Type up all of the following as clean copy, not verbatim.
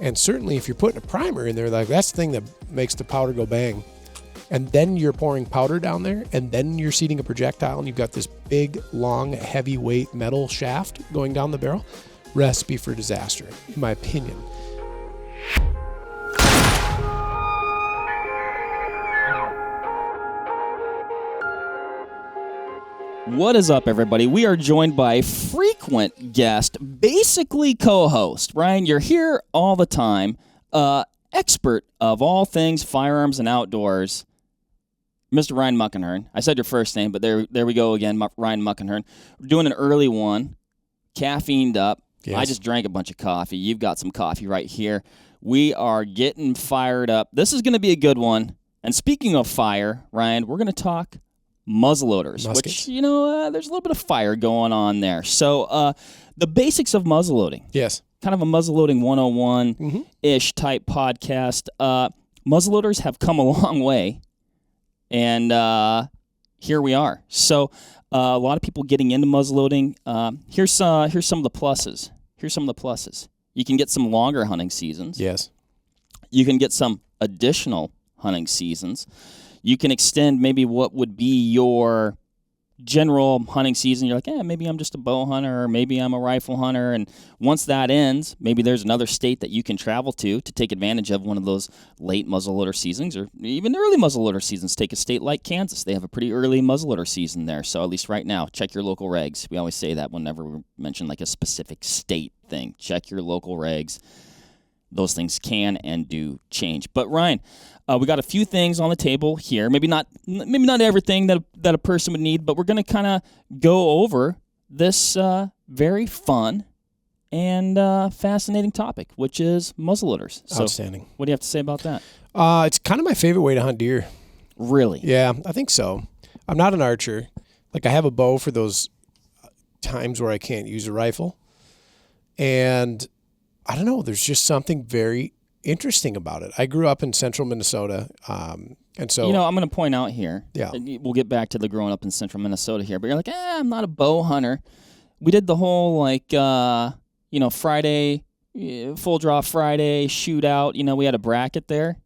And certainly if you're putting a primer in there, like that's the thing that makes the powder go bang. And then you're pouring powder down there, and then you're seating a projectile, and you've got this big, long, heavyweight metal shaft going down the barrel. Recipe for disaster, in my opinion. What is up, everybody? We are joined by frequent guest, basically co-host. Ryan, you're here all the time. Expert of all things firearms and outdoors, Mr. Ryan Muckenhern. I said your first name, but there we go again, Ryan Muckenhern. We're doing an early one, caffeined up. Yes. I just drank a bunch of coffee. You've got some coffee right here. We are getting fired up. This is going to be a good one. And speaking of fire, Ryan, we're going to talk muzzleloaders, which, there's a little bit of fire going on there. So the basics of muzzleloading. Yes. Kind of a muzzleloading 101-ish type podcast. Muzzleloaders have come a long way, and here we are. So a lot of people getting into muzzleloading. Here's some of the pluses. You can get some longer hunting seasons. Yes. You can get some additional hunting seasons. You can extend maybe what would be your general hunting season. You're like, maybe I'm just a bow hunter, or maybe I'm a rifle hunter. And once that ends, maybe there's another state that you can travel to take advantage of one of those late muzzleloader seasons, or even early muzzleloader seasons. Take a state like Kansas. They have a pretty early muzzleloader season there. So at least right now, check your local regs. We always say that whenever we mention like a specific state thing. Check your local regs. Those things can and do change. But Ryan, we got a few things on the table here. Maybe not everything that a person would need, but we're going to kind of go over this very fun and fascinating topic, which is muzzleloaders. So, outstanding. What do you have to say about that? It's kind of my favorite way to hunt deer. Really? Yeah, I think so. I'm not an archer. Like, I have a bow for those times where I can't use a rifle. And I don't know, there's just something very interesting about it. I grew up in central Minnesota, and so... I'm going to point out here, yeah, we'll get back to the growing up in central Minnesota here, but you're like, I'm not a bow hunter. We did the whole, Friday, full draw Friday, shootout. We had a bracket there.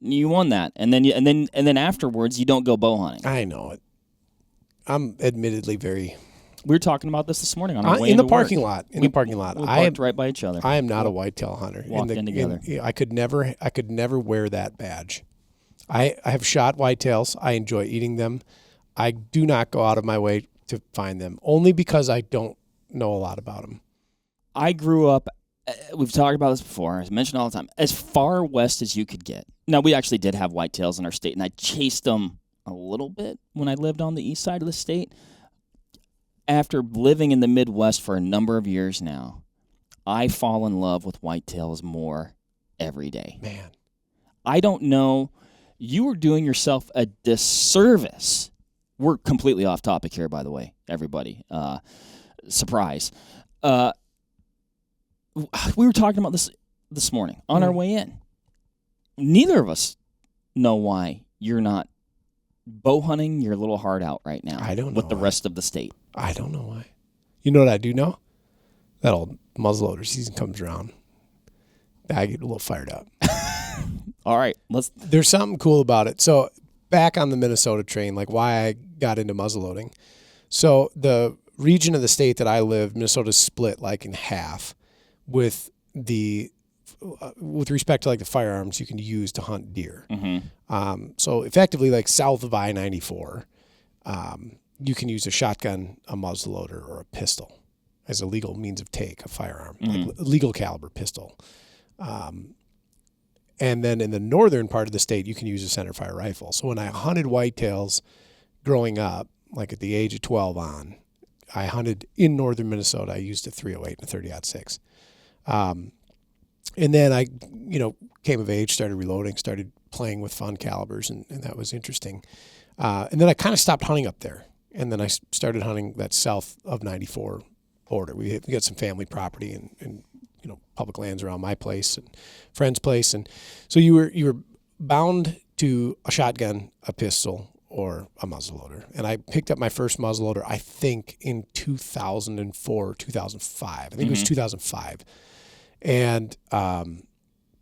You won that. And then afterwards, you don't go bow hunting. I know it. I'm admittedly very... We were talking about this morning on our way in into the parking work. lot. In the parking lot, we parked right by each other. I am not a whitetail hunter. Walked in together. I could never wear that badge. I have shot whitetails. I enjoy eating them. I do not go out of my way to find them, only because I don't know a lot about them. I grew up. We've talked about this before. I mentioned all the time. As far west as you could get. Now, we actually did have whitetails in our state, and I chased them a little bit when I lived on the east side of the state. After living in the Midwest for a number of years now, I fall in love with whitetails more every day. Man. I don't know. You are doing yourself a disservice. We're completely off topic here, by the way, everybody. Surprise. We were talking about this morning on our way in. Neither of us know why you're not bow hunting your little heart out right now. I don't know with the rest of the state. I don't know why. You know what I do know? That old muzzleloader season comes around. I get a little fired up. All right. There's something cool about it. So back on the Minnesota train, like why I got into muzzleloading. So the region of the state that I live, Minnesota's split like in half with respect to like the firearms you can use to hunt deer. Mm-hmm. So effectively, like south of I-94, you can use a shotgun, a muzzleloader, or a pistol as a legal means of take, a firearm, like legal caliber pistol. And then in the northern part of the state, you can use a centerfire rifle. So when I hunted whitetails growing up, like at the age of 12 on, I hunted in northern Minnesota. I used a .308 and a 30-06. And then I, came of age, started reloading, started playing with fun calibers, and that was interesting. And then I kind of stopped hunting up there. And then I started hunting that south of 94 border. We got some family property and public lands around my place and friend's place. And so you were bound to a shotgun, a pistol, or a muzzleloader. And I picked up my first muzzleloader, I think, in 2004 or 2005. I think it was 2005. and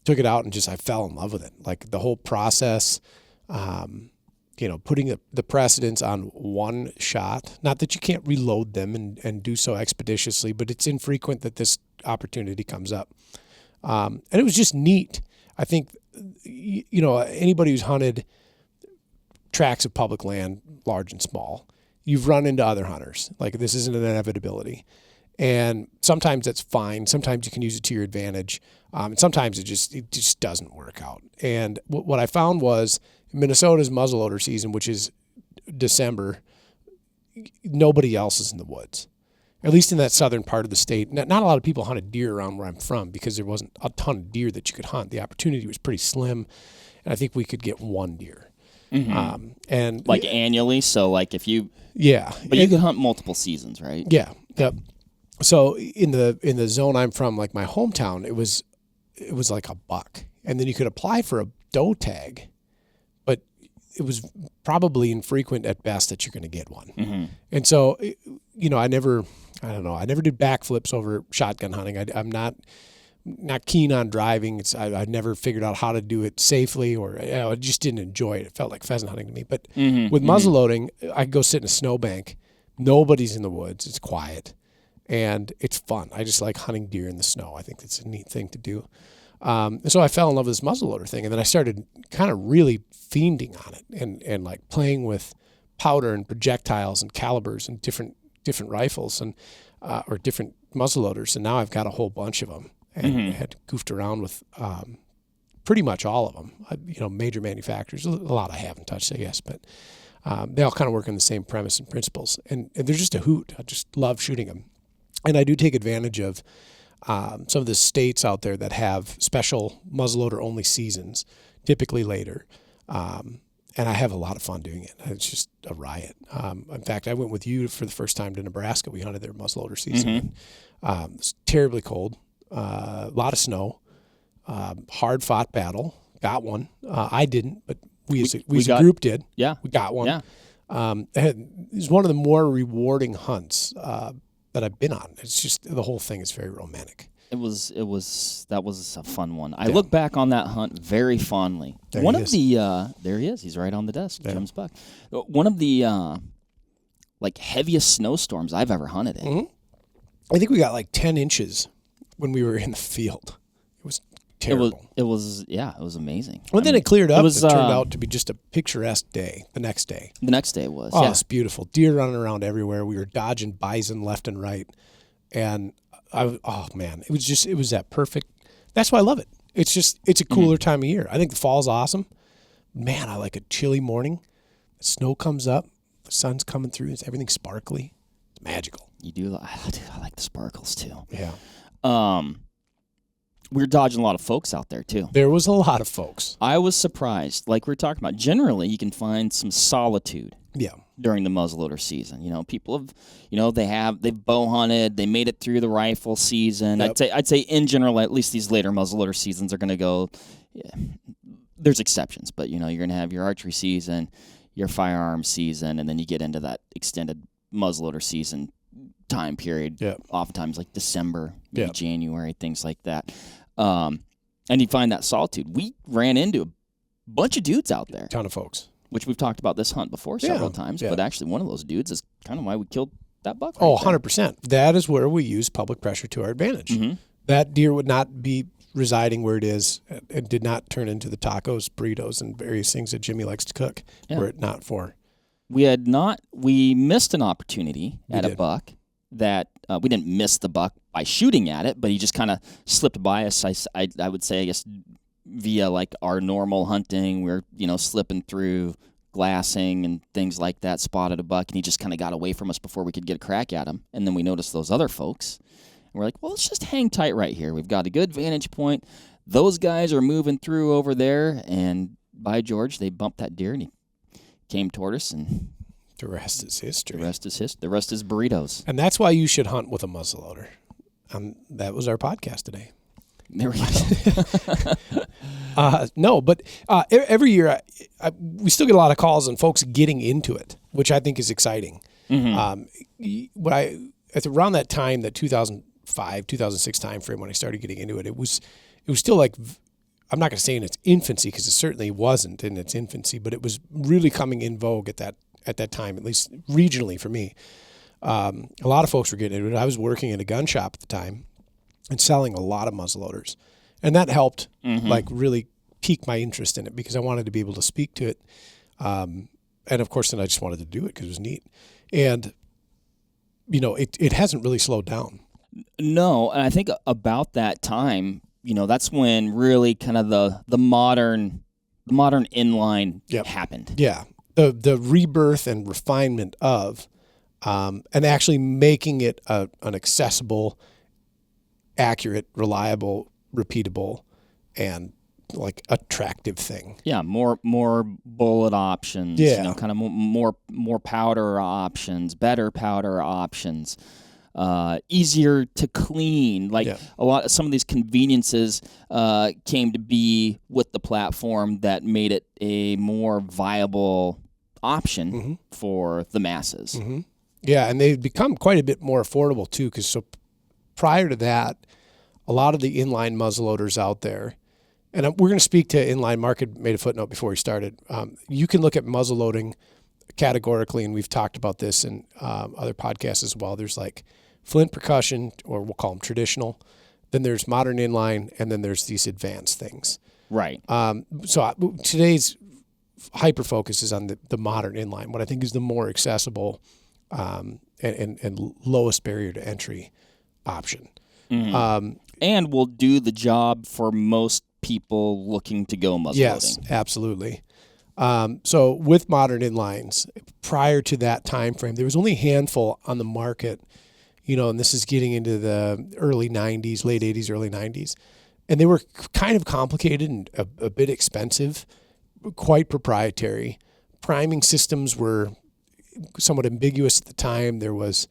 took it out and I fell in love with it. Like the whole process, putting the precedence on one shot. Not that you can't reload them and do so expeditiously, but it's infrequent that this opportunity comes up. And it was just neat. I think, anybody who's hunted tracts of public land, large and small, you've run into other hunters. Like this isn't an inevitability. And sometimes that's fine. Sometimes you can use it to your advantage. And sometimes it just doesn't work out. And what I found was Minnesota's muzzleloader season, which is December, nobody else is in the woods, at least in that southern part of the state. Not a lot of people hunted deer around where I'm from because there wasn't a ton of deer that you could hunt. The opportunity was pretty slim. And I think we could get one deer. Mm-hmm. And like annually. So like if you, but you could hunt multiple seasons, right? Yeah. Yep. So in the zone I'm from, like my hometown, it was like a buck, and then you could apply for a doe tag, but it was probably infrequent at best that you're going to get one. Mm-hmm. And so, I never did backflips over shotgun hunting. I'm not keen on driving. I never figured out how to do it safely, or I just didn't enjoy it. It felt like pheasant hunting to me. But with muzzleloading, I could go sit in a snowbank. Nobody's in the woods. It's quiet. And it's fun. I just like hunting deer in the snow. I think that's a neat thing to do. And so I fell in love with this muzzleloader thing. And then I started kind of really fiending on it and like playing with powder and projectiles and calibers and different different rifles or different muzzleloaders. And now I've got a whole bunch of them and had goofed around with pretty much all of them. Major manufacturers. A lot I haven't touched, I guess, but they all kind of work on the same premise and principles. And they're just a hoot. I just love shooting them. And I do take advantage of some of the states out there that have special muzzleloader-only seasons, typically later. And I have a lot of fun doing it. It's just a riot. In fact, I went with you for the first time to Nebraska. We hunted their muzzleloader season. It was terribly cold, a lot of snow, hard-fought battle. Got one. I didn't, but we as a group did. Yeah. We got one. Yeah. It was one of the more rewarding hunts that I've been on. It's just the whole thing is very romantic. That was a fun one. I look back on that hunt very fondly. There he is. He's right on the desk. Yeah. Jim's buck. One of the heaviest snowstorms I've ever hunted in. Mm-hmm. I think we got like 10 inches when we were in the field. It was terrible. It was amazing. Well, then it cleared up. It turned out to be just a picturesque day. The next day it was. Oh, it's beautiful. Deer running around everywhere. We were dodging bison left and right, and it was that perfect. That's why I love it. It's a cooler time of year. I think the fall's awesome. Man, I like a chilly morning. The snow comes up. The sun's coming through. Everything's sparkly. It's magical. You do. I like the sparkles too. Yeah. We were dodging a lot of folks out there too. There was a lot of folks. I was surprised. Like we were talking about, generally you can find some solitude. Yeah. During the muzzleloader season, people have, they've bow hunted, they made it through the rifle season. Yep. I'd say in general, at least these later muzzleloader seasons are going to go. Yeah, there's exceptions, but you're going to have your archery season, your firearms season, and then you get into that extended muzzleloader season time period. Yep. Oftentimes like December, maybe January, things like that. And you find that solitude. We ran into a bunch of dudes out there. Ton of folks. Which we've talked about this hunt before several times, but actually one of those dudes is kind of why we killed that buck. Right 100%. That is where we use public pressure to our advantage. Mm-hmm. That deer would not be residing where it is. It did not turn into the tacos, burritos, and various things that Jimmy likes to cook were it not for. We missed an opportunity at a buck that we didn't miss the buck by shooting at it, but he just kind of slipped by us. I would say, I guess, via like our normal hunting, we're slipping through glassing and things like that, spotted a buck, and he just kind of got away from us before we could get a crack at him. And then we noticed those other folks, and we're like, well, let's just hang tight right here. We've got a good vantage point. Those guys are moving through over there, and by George, they bumped that deer, and he came toward us, and the rest is history. The rest is burritos. And that's why you should hunt with a muzzleloader. That was our podcast today. There we go. No, but every year we still get a lot of calls on folks getting into it, which I think is exciting. Mm-hmm. At around that time, that 2000 2006 timeframe when I started getting into it. It was still like, I'm not going to say in its infancy because it certainly wasn't in its infancy, but it was really coming in vogue at that time, at least regionally for me. A lot of folks were getting into it. I was working in a gun shop at the time and selling a lot of muzzleloaders, and that helped like really pique my interest in it because I wanted to be able to speak to it. And of course, then I just wanted to do it because it was neat. And, it hasn't really slowed down. No, and I think about that time, that's when really kind of the modern inline happened. Yeah. The rebirth and refinement of, and actually making it an accessible, accurate, reliable, repeatable, and like attractive thing. Yeah, more bullet options. Yeah. Kind of more powder options, better powder options. Easier to clean. Some of these conveniences came to be with the platform that made it a more viable option for the masses. Mm-hmm. Yeah, and they've become quite a bit more affordable too, because so prior to that, a lot of the inline muzzleloaders out there, and we're going to speak to inline. Mark had made a footnote before we started. You can look at muzzleloading categorically, and we've talked about this in other podcasts as well. There's like flint percussion, or we'll call them traditional. Then there's modern inline, and then there's these advanced things. Right. So today's hyper focus is on the modern inline, what I think is the more accessible and lowest barrier to entry option. Mm-hmm. And will do the job for most people looking to go muzzleloading. Yes, absolutely. So with modern inlines, prior to that time frame, there was only a handful on the market, and this is getting into the early 90s, late 80s, early 90s. And they were kind of complicated and a bit expensive, quite proprietary. Priming systems were somewhat ambiguous at the time. There was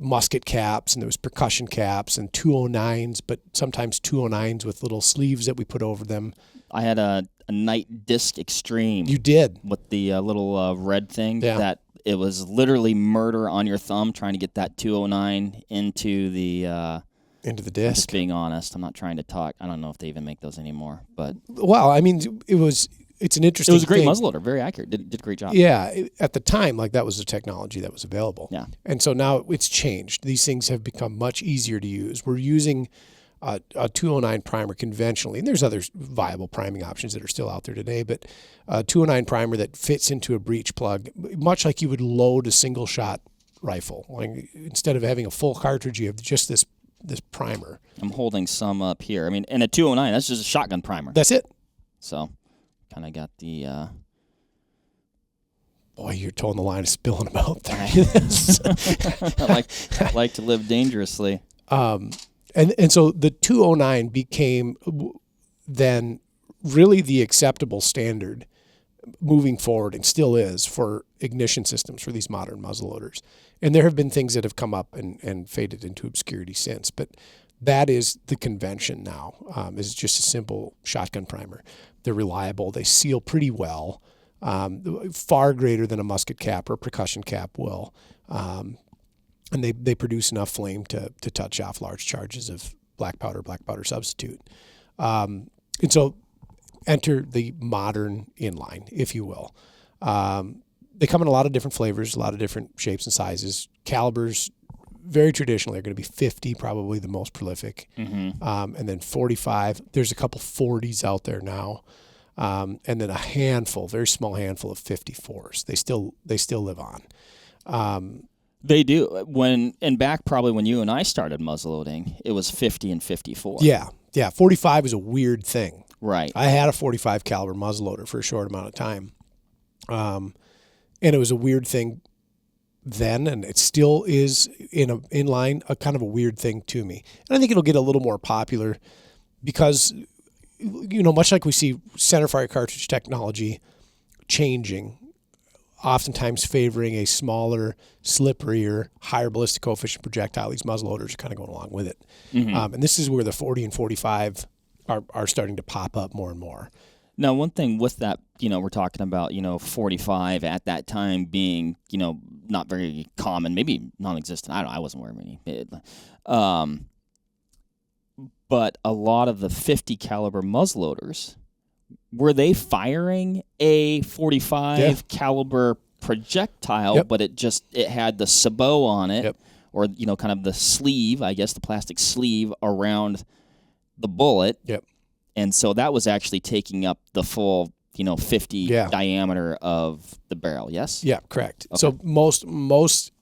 musket caps and there was percussion caps and 209s, but sometimes 209s with little sleeves that we put over them. I had a Night Disc Extreme. You did? With the little red thing. Yeah. That it was literally murder on your thumb trying to get that 209 into the disc. Just being honest, I'm not trying to talk. I don't know if they even make those anymore. But well, I mean, it's an interesting. It was a great thing. muzzleloader, very accurate. Did a great job. Yeah, at the time, like that was the technology that was available. Yeah, and so now it's changed. These things have become much easier to use. We're using a 209 primer conventionally, and there's other viable priming options that are still out there today. But a 209 primer that fits into a breech plug, much like you would load a single shot rifle. Like instead of having a full cartridge, you have just this primer. I'm holding some up here. I mean, and a 209, that's just a shotgun primer. That's it. So, kind of got the. Boy, you're towing the line of spilling them out there. I like to live dangerously. And so the 209 became then really the acceptable standard moving forward, and still is, for ignition systems for these modern muzzleloaders. And there have been things that have come up and faded into obscurity since, but that is the convention now. Is just a simple shotgun primer. They're reliable. They seal pretty well, far greater than a musket cap or percussion cap will. And they produce enough flame to touch off large charges of black powder substitute. And so enter the modern inline, if you will. They come in a lot of different flavors, a lot of different shapes and sizes. Calibers, very traditionally, are going to be 50, probably the most prolific. Mm-hmm. And then 45. There's a couple 40s out there now. And then a handful, very small handful of 54s. They still live on. They do. Back probably when you and I started muzzleloading, it was 50 and 54. Yeah. 45 is a weird thing. Right. I had a 45 caliber muzzleloader for a short amount of time. And it was a weird thing then, and it still is inline, a kind of a weird thing to me. And I think it'll get a little more popular because, much like we see centerfire cartridge technology changing, oftentimes favoring a smaller, slipperier, higher ballistic coefficient projectile. These muzzleloaders are kind of going along with it. Mm-hmm. And this is where the 40 and 45 are starting to pop up more and more. Now, one thing with that, we're talking about, 45 at that time being, not very common, maybe non-existent. I wasn't wearing any. but a lot of the 50 caliber muzzleloaders, were they firing a 45 caliber projectile, but it had the sabot on it, or kind of the sleeve, I guess the plastic sleeve around the bullet. And so that was actually taking up the full 50 diameter of the barrel. Yes. Yeah, correct. Okay. So most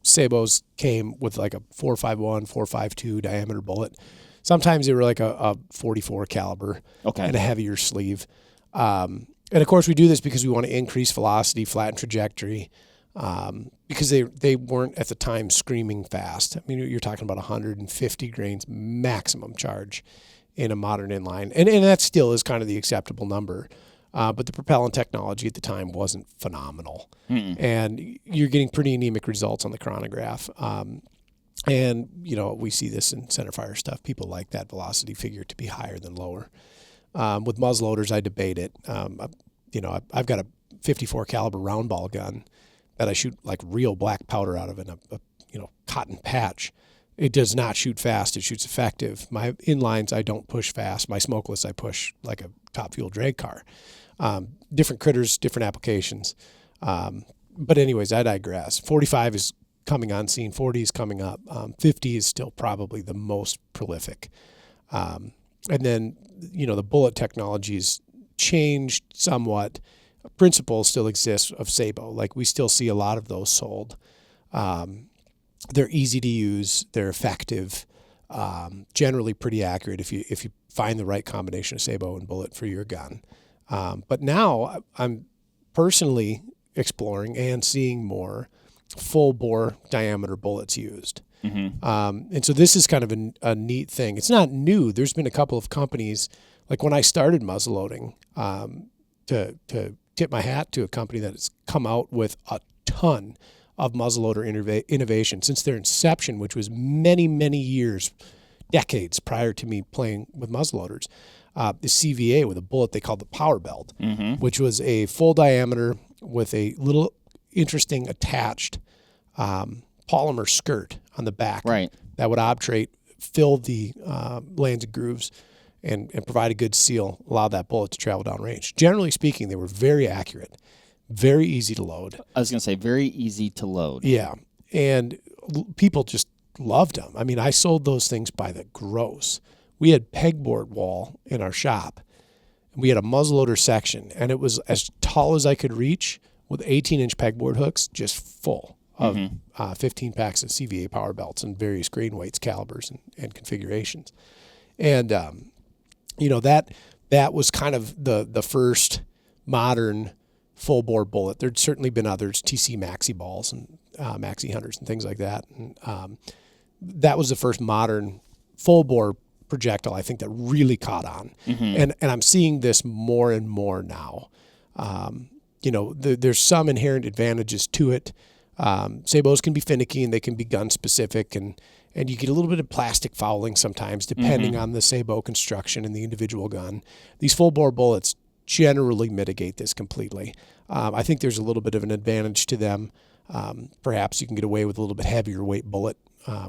sabots came with like a 451, 452 diameter bullet. Sometimes they were like a 44 caliber and a heavier sleeve. And of course we do this because we want to increase velocity, flatten trajectory, because they weren't at the time screaming fast. I mean, you're talking about 150 grains maximum charge in a modern inline. And that still is kind of the acceptable number. But the propellant technology at the time wasn't phenomenal. And you're getting pretty anemic results on the chronograph. And, we see this in centerfire stuff. People like that velocity figure to be higher than lower. With muzzleloaders, I debate it. I've got a 54 caliber round ball gun that I shoot like real black powder out of in a cotton patch. It does not shoot fast. It shoots effective. My inlines, I don't push fast. My smokeless, I push like a top fuel drag car. Different critters, different applications. But anyways, I digress. 45 is coming on scene. 40 is coming up. 50 is still probably the most prolific. And then, the bullet technology's changed somewhat. Principle still exists of sabot. Like we still see a lot of those sold. They're easy to use. They're effective. Generally pretty accurate if you find the right combination of sabot and bullet for your gun. But now I'm personally exploring and seeing more full bore diameter bullets used. And so this is kind of a neat thing. It's not new. There's been a couple of companies, like when I started muzzleloading, to tip my hat to a company that has come out with a ton of muzzleloader innovation since their inception, which was many, many years, decades prior to me playing with muzzleloaders. The CVA with a bullet they called the Power Belt, which was a full diameter with a little interesting attached polymer skirt on the back that would obturate, fill the lands and grooves, and provide a good seal, allow that bullet to travel downrange. Generally speaking, they were very accurate, very easy to load. I was going to say very easy to load. Yeah, and people just loved them. I mean, I sold those things by the gross. We had pegboard wall in our shop. We had a muzzleloader section, and it was as tall as I could reach with 18-inch pegboard hooks, just full of 15 packs of CVA power belts and various grain weights, calibers, and configurations. And that was kind of the first modern full bore bullet. There'd certainly been others, TC Maxi balls and Maxi Hunters and things like that. And that was the first modern full bore projectile, I think, that really caught on. And I'm seeing this more and more now. There's some inherent advantages to it. Sabots can be finicky and they can be gun specific, and you get a little bit of plastic fouling sometimes depending on the sabot construction and the individual gun. These full bore bullets generally mitigate this completely. I think there's a little bit of an advantage to them. Perhaps you can get away with a little bit heavier weight bullet,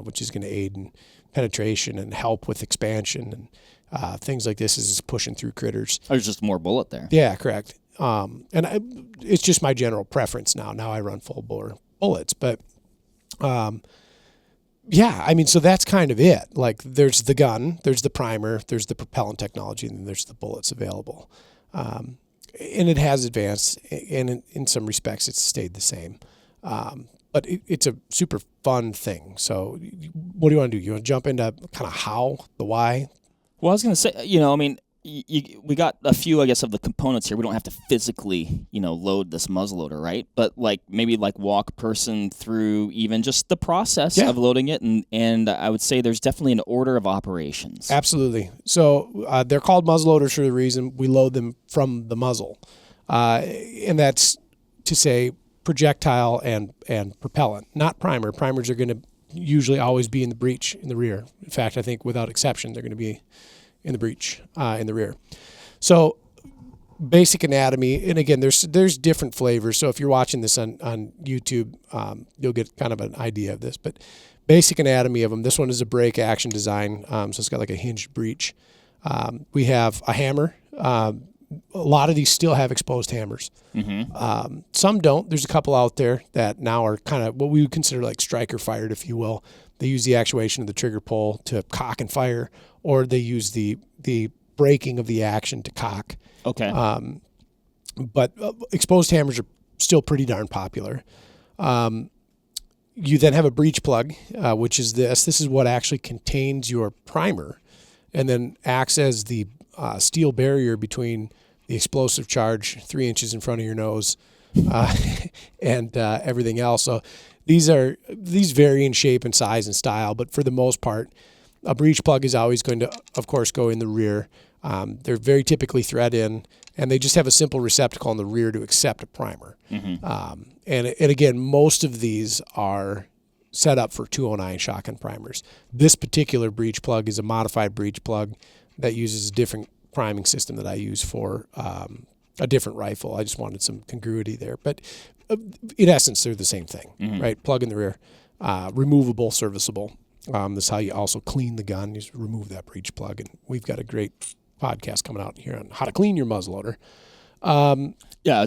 which is going to aid in penetration and help with expansion and things like this as it's pushing through critters. There's just more bullet there. Yeah, correct. It's just my general preference now. Now I run full bore bullets, but so that's kind of it. Like there's the gun, there's the primer, there's the propellant technology, and then there's the bullets available. And it has advanced, and in some respects it's stayed the same. But it's a super fun thing. So what do you want to do? You want to jump into kind of how, the why? Well, I was going to say, we got a few, I guess, of the components here. We don't have to physically, load this muzzleloader, right? But maybe walk a person through even just the process of loading it. And I would say there's definitely an order of operations. Absolutely. So they're called muzzleloaders for the reason we load them from the muzzle. And that's to say projectile and propellant, not primer. Primers are going to usually always be in the breech in the rear. In fact, I think without exception, they're going to be in the breech in the rear. So basic anatomy, and again, there's different flavors. So if you're watching this on YouTube, you'll get kind of an idea of this. But basic anatomy of them. This one is a brake action design, so it's got like a hinged breech. We have a hammer. A lot of these still have exposed hammers. Some don't. There's a couple out there that now are kind of what we would consider like striker fired, if you will. They use the actuation of the trigger pull to cock and fire, or they use the braking of the action to cock. Okay. But exposed hammers are still pretty darn popular. You then have a breech plug, which is this. This is what actually contains your primer and then acts as the steel barrier between the explosive charge 3 inches in front of your nose and everything else. So these vary in shape and size and style, but for the most part, a breech plug is always going to, of course, go in the rear. They're very typically thread in, and they just have a simple receptacle in the rear to accept a primer. And again, most of these are set up for 209 shotgun primers. This particular breech plug is a modified breech plug that uses a different priming system that I use for a different rifle. I just wanted some congruity there. But in essence, they're the same thing, right? Plug in the rear, removable, serviceable. This is how you also clean the gun. You just remove that breech plug. And we've got a great podcast coming out here on how to clean your muzzleloader. Yeah, I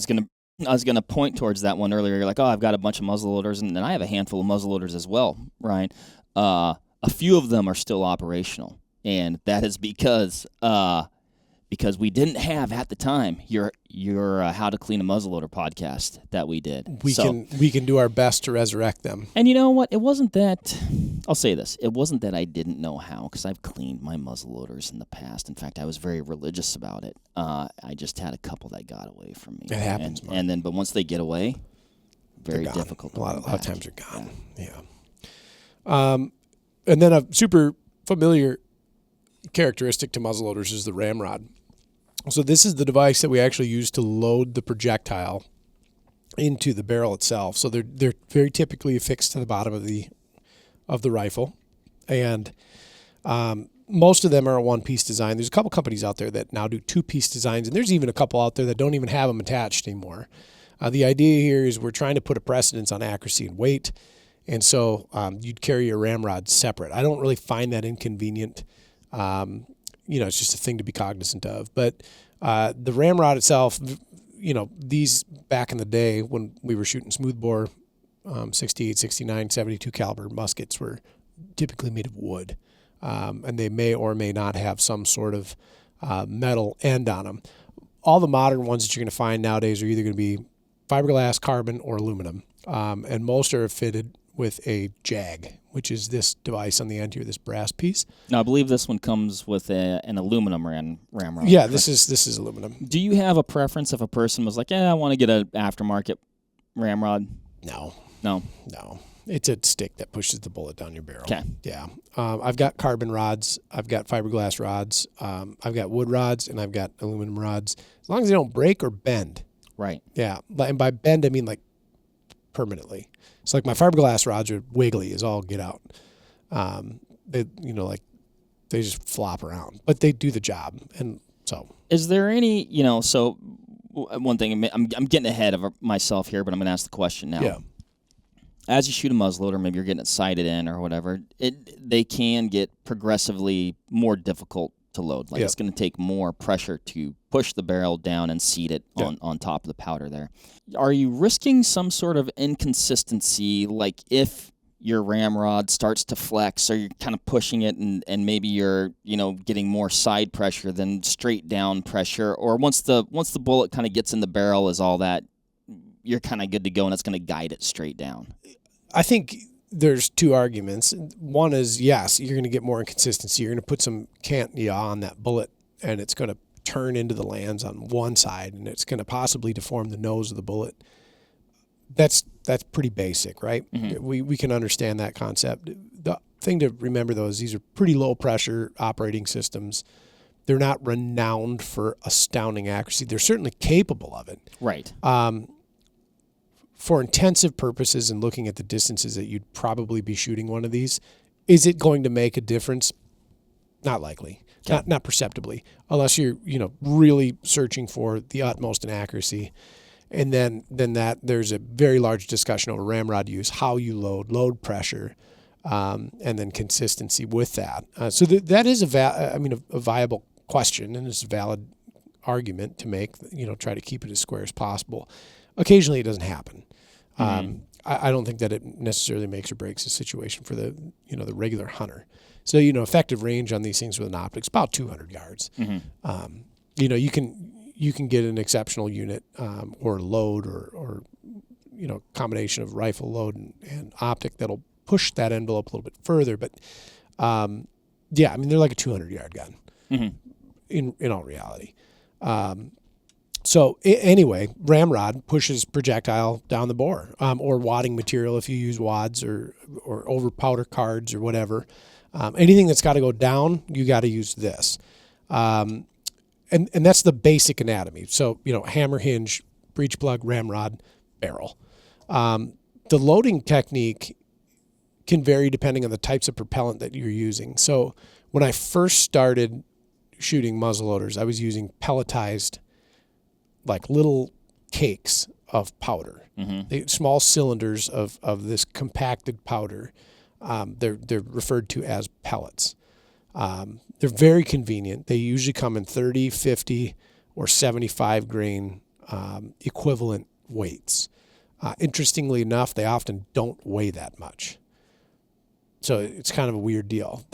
was gonna point towards that one earlier. You're like, oh, I've got a bunch of muzzleloaders, and then I have a handful of muzzleloaders as well, Ryan. A few of them are still operational, and that is because we didn't have at the time your How to Clean a Muzzleloader podcast that we did. We can do our best to resurrect them. And you know what? It wasn't that. I'll say this: it wasn't that I didn't know how, because I've cleaned my muzzleloaders in the past. In fact, I was very religious about it. I just had a couple that got away from me. It happens, but once they get away, very difficult. A lot of times they're gone. Yeah. And then a super familiar characteristic to muzzleloaders is the Ramrod. So this is the device that we actually use to load the projectile into the barrel itself. So they're very typically affixed to the bottom of the rifle, and most of them are a one-piece design. There's a couple companies out there that now do two-piece designs, and there's even a couple out there that don't even have them attached anymore. The idea here is we're trying to put a precedence on accuracy and weight, and so you'd carry your Ramrod separate. I don't really find that inconvenient. It's just a thing to be cognizant of. But the Ramrod itself, these back in the day when we were shooting smoothbore 68, 69, 72 caliber muskets were typically made of wood. And they may or may not have some sort of metal end on them. All the modern ones that you're going to find nowadays are either going to be fiberglass, carbon, or aluminum. And most are fitted with a jag, which is this device on the end here, this brass piece. Now, I believe this one comes with an aluminum ramrod. Yeah, this is aluminum. Do you have a preference if a person was like, I want to get an aftermarket ramrod? No. It's a stick that pushes the bullet down your barrel. Okay. Yeah. I've got carbon rods. I've got fiberglass rods. I've got wood rods, and I've got aluminum rods. As long as they don't break or bend. Right. Yeah. And by bend, I mean like permanently. So like my fiberglass rods are wiggly as all get out. They just flop around, but they do the job. And so, is there any, so one thing, I'm getting ahead of myself here, but I'm going to ask the question now. Yeah. As you shoot a muzzleloader, maybe you're getting it sighted in or whatever, they can get progressively more difficult to load. Like it's going to take more pressure to push the barrel down and seat it on top of the powder there. Are you risking some sort of inconsistency, like if your ramrod starts to flex or you're kind of pushing it and maybe you're, getting more side pressure than straight down pressure, or once the bullet kind of gets in the barrel is all that, you're kind of good to go and it's going to guide it straight down? I think there's two arguments. One is, yes, you're going to get more inconsistency. You're going to put some cant yaw on that bullet, and it's going to turn into the lands on one side, and it's going to possibly deform the nose of the bullet. That's pretty basic, right? Mm-hmm. We can understand that concept. The thing to remember, though, is these are pretty low-pressure operating systems. They're not renowned for astounding accuracy. They're certainly capable of it. Right. For intensive purposes and looking at the distances that you'd probably be shooting one of these, is it going to make a difference? Not likely. Okay. Not perceptibly, unless you're really searching for the utmost in accuracy. And then that there's a very large discussion over ramrod use, how you load pressure, and then consistency with that. So that is a viable question, and it's a valid argument to make. Try to keep it as square as possible. Occasionally, it doesn't happen. I don't think that it necessarily makes or breaks the situation for the regular hunter. So effective range on these things with an optic's about 200 yards. You can get an exceptional unit or load or combination of rifle load and optic that'll push that envelope a little bit further. But they're like a 200-yard gun in all reality. So anyway, Ramrod pushes projectile down the bore, or wadding material if you use wads or over powder cards or whatever. Anything that's got to go down, you got to use this. And that's the basic anatomy. So, hammer, hinge, breech plug, ramrod, barrel. The loading technique can vary depending on the types of propellant that you're using. So when I first started shooting muzzleloaders, I was using pelletized, like little cakes of powder, small cylinders of this compacted powder. They're referred to as pellets. They're very convenient. They usually come in 30, 50, or 75 grain equivalent weights. Interestingly enough, they often don't weigh that much. So it's kind of a weird deal.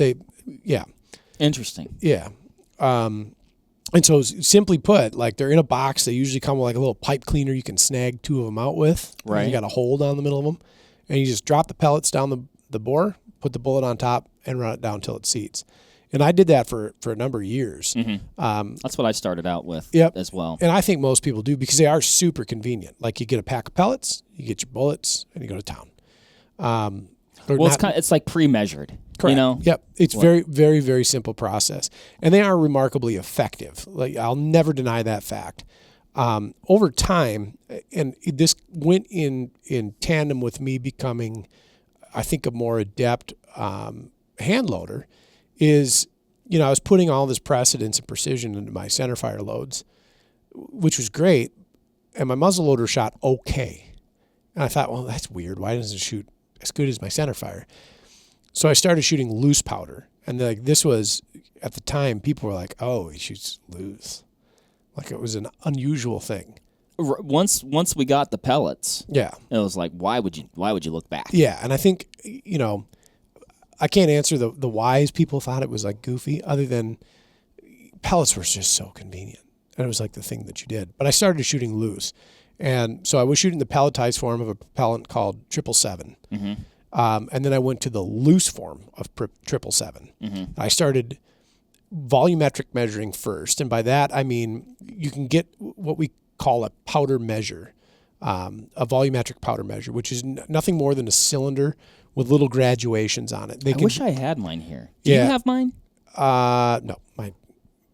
Interesting. Yeah. And so simply put, like they're in a box. They usually come with like a little pipe cleaner you can snag two of them out with. Right. You got a hole down the middle of them. And you just drop the pellets down the bore, put the bullet on top, and run it down until it seats. And I did that for a number of years. That's what I started out with as well. And I think most people do because they are super convenient. Like you get a pack of pellets, you get your bullets, and you go to town. It's like pre-measured. Correct. Yep. It's very, very, very simple process. And they are remarkably effective. Like I'll never deny that fact. Over time, and this went in tandem with me becoming, I think, a more adept hand loader, is, I was putting all this precedence and precision into my centerfire loads, which was great, and my muzzleloader shot okay. And I thought, well, that's weird. Why doesn't it shoot as good as my centerfire? So I started shooting loose powder, and this was, at the time, people were like, oh, he shoots loose. Like it was an unusual thing. Once we got the pellets, it was like, why would you look back? Yeah, and I think, I can't answer the whys people thought it was like goofy, other than pellets were just so convenient. And it was like the thing that you did. But I started shooting loose. And so I was shooting the pelletized form of a propellant called 777. And then I went to the loose form of 777. I started volumetric measuring first. And by that, I mean, you can get what we call a powder measure, a volumetric powder measure, which is nothing more than a cylinder with little graduations on it. I wish I had mine here. Do you have mine? No, mine.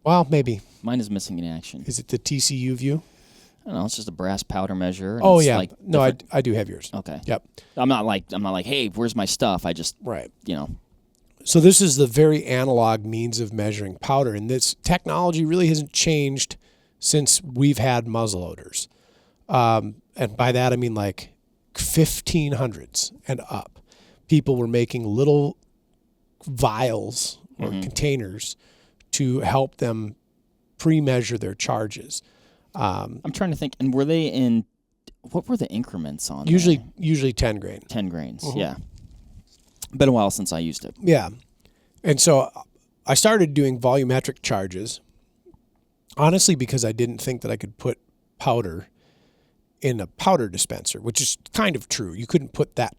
Well, maybe. Mine is missing in action. Is it the TCU view? I don't know. It's just a brass powder measure. Oh yeah. No, I do have yours. Okay. Yep. I'm not like, hey, where's my stuff? I just So this is the very analog means of measuring powder, and this technology really hasn't changed since we've had muzzleloaders. And by that I mean like 1500s and up. People were making little vials or containers to help them pre-measure their charges. I'm trying to think. And were they what were the increments on? Usually 10 grain. 10 grains, yeah. Been a while since I used it. Yeah. And so I started doing volumetric charges, honestly, because I didn't think that I could put powder in a powder dispenser, which is kind of true. You couldn't put that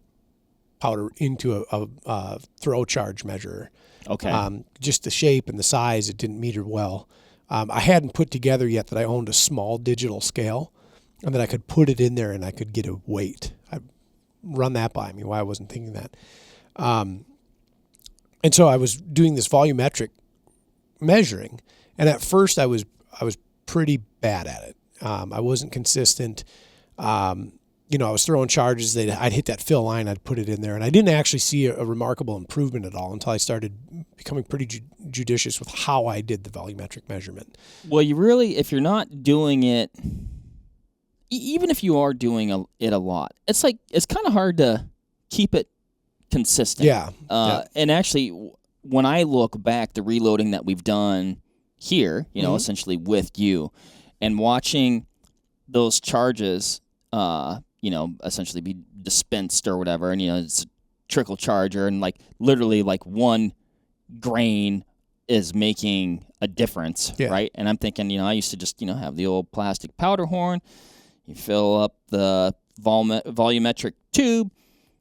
powder into a throw charge measurer. Okay. Just the shape and the size, it didn't meter well. I hadn't put together yet that I owned a small digital scale and that I could put it in there and I could get a weight. I run that by me, why I wasn't thinking that. And so I was doing this volumetric measuring, and at first I was pretty bad at it. I wasn't consistent. I was throwing charges. I'd hit that fill line, I'd put it in there, and I didn't actually see a remarkable improvement at all until I started becoming pretty judicious with how I did the volumetric measurement. Well, you really, if you're not doing it, even if you are doing it a lot, it's kind of hard to keep it consistent. Yeah. And actually, when I look back, the reloading that we've done here, essentially with you, and watching those charges, essentially be dispensed or whatever, and it's a trickle charger, and like literally like one grain is making a difference, right? And I'm thinking, I used to just have the old plastic powder horn. You fill up the volumetric tube.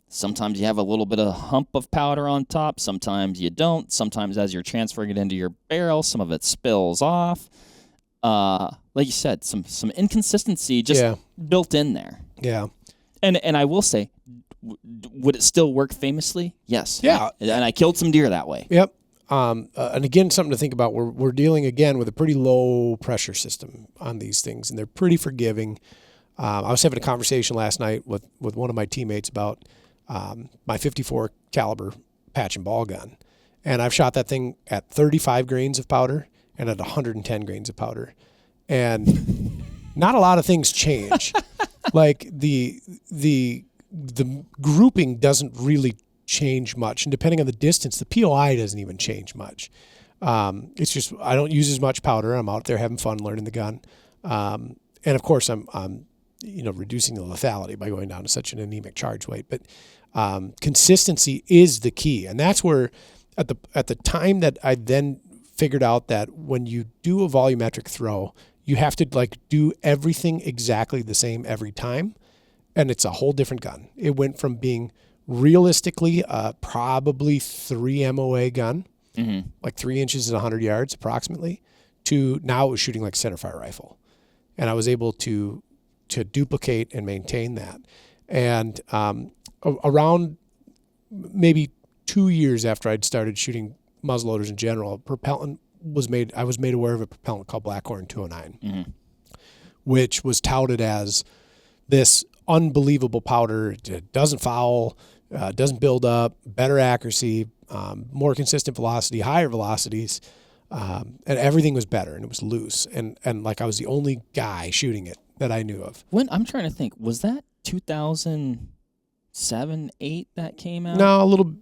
Sometimes you have a little bit of hump of powder on top. Sometimes you don't. Sometimes as you're transferring it into your barrel, some of it spills off. Like you said, some inconsistency just built in there. Yeah. And I will say, would it still work famously? Yes. Yeah. And I killed some deer that way. Yep. And again, something to think about. We're dealing again with a pretty low pressure system on these things, and they're pretty forgiving. I was having a conversation last night with one of my teammates about my 54 caliber patch and ball gun, and I've shot that thing at 35 grains of powder and at 110 grains of powder, and not a lot of things change. Like the grouping doesn't really change much, and depending on the distance, the POI doesn't even change much. It's just I don't use as much powder. I'm out there having fun learning the gun, and of course I'm reducing the lethality by going down to such an anemic charge weight. But consistency is the key, and that's where at the time that I then figured out that when you do a volumetric throw, you have to like do everything exactly the same every time, and it's a whole different gun. It went from being realistically probably 3 MOA gun, like 3 inches at 100 yards approximately, to now it was shooting like centerfire rifle, and I was able to duplicate and maintain that. And around maybe 2 years after I'd started shooting muzzleloaders in general, I was made aware of a propellant called Blackhorn 209, which was touted as this unbelievable powder. It doesn't foul, doesn't build up, better accuracy, more consistent velocity, higher velocities, and everything was better, and it was loose. And like I was the only guy shooting it that I knew of. When I'm trying to think, was that 2007, 8 that came out? No,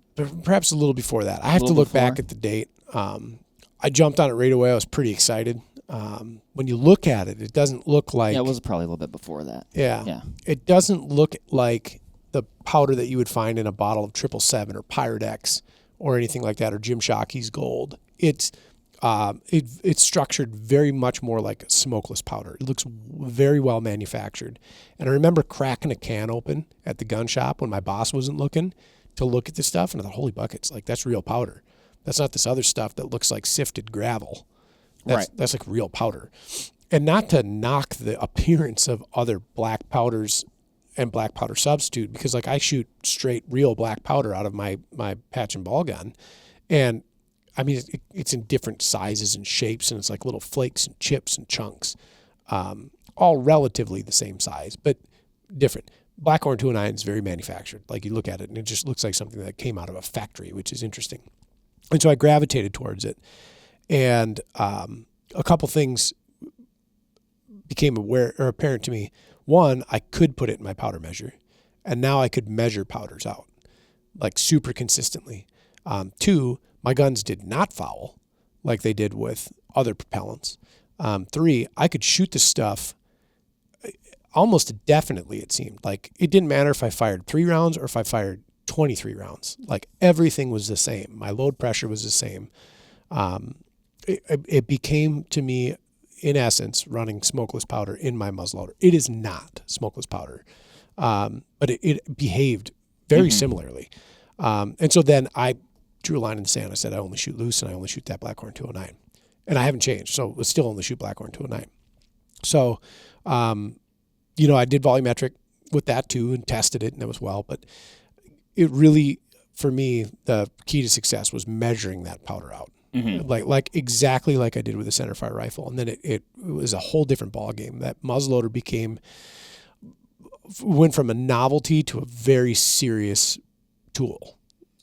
perhaps a little before that. I have to look back at the date. I jumped on it right away. I was pretty excited. When you look at it, it doesn't look like... Yeah, it was probably a little bit before that. Yeah. It doesn't look like the powder that you would find in a bottle of 777 or Pyrex or anything like that, or Jim Shockey's Gold. It's structured very much more like smokeless powder. It looks very well manufactured. And I remember cracking a can open at the gun shop when my boss wasn't looking to look at this stuff, and I thought, holy buckets, like that's real powder. That's not this other stuff that looks like sifted gravel. That's like real powder. And not to knock the appearance of other black powders and black powder substitute, because like I shoot straight real black powder out of my patch and ball gun, and I mean, it's in different sizes and shapes, and it's like little flakes and chips and chunks, all relatively the same size, but different. Blackhorn 209 is very manufactured. Like you look at it, and it just looks like something that came out of a factory, which is interesting. And so I gravitated towards it, and a couple things became apparent to me. One, I could put it in my powder measure, and now I could measure powders out, like super consistently. Two, my guns did not foul like they did with other propellants. Three, I could shoot the stuff almost definitely, it seemed. Like it didn't matter if I fired 3 rounds or if I fired 23 rounds. Like everything was the same. My load pressure was the same. It became, to me, in essence, running smokeless powder in my muzzleloader. It is not smokeless powder, but it behaved very similarly. And so then I drew a line in the sand. I said I only shoot loose, and I only shoot that Blackhorn 209. And I haven't changed, so I still only shoot Blackhorn 209. So, I did volumetric with that too and tested it, and it was well. But it really, for me, the key to success was measuring that powder out. Like exactly like I did with the centerfire rifle. And then it was a whole different ball game. That muzzleloader went from a novelty to a very serious tool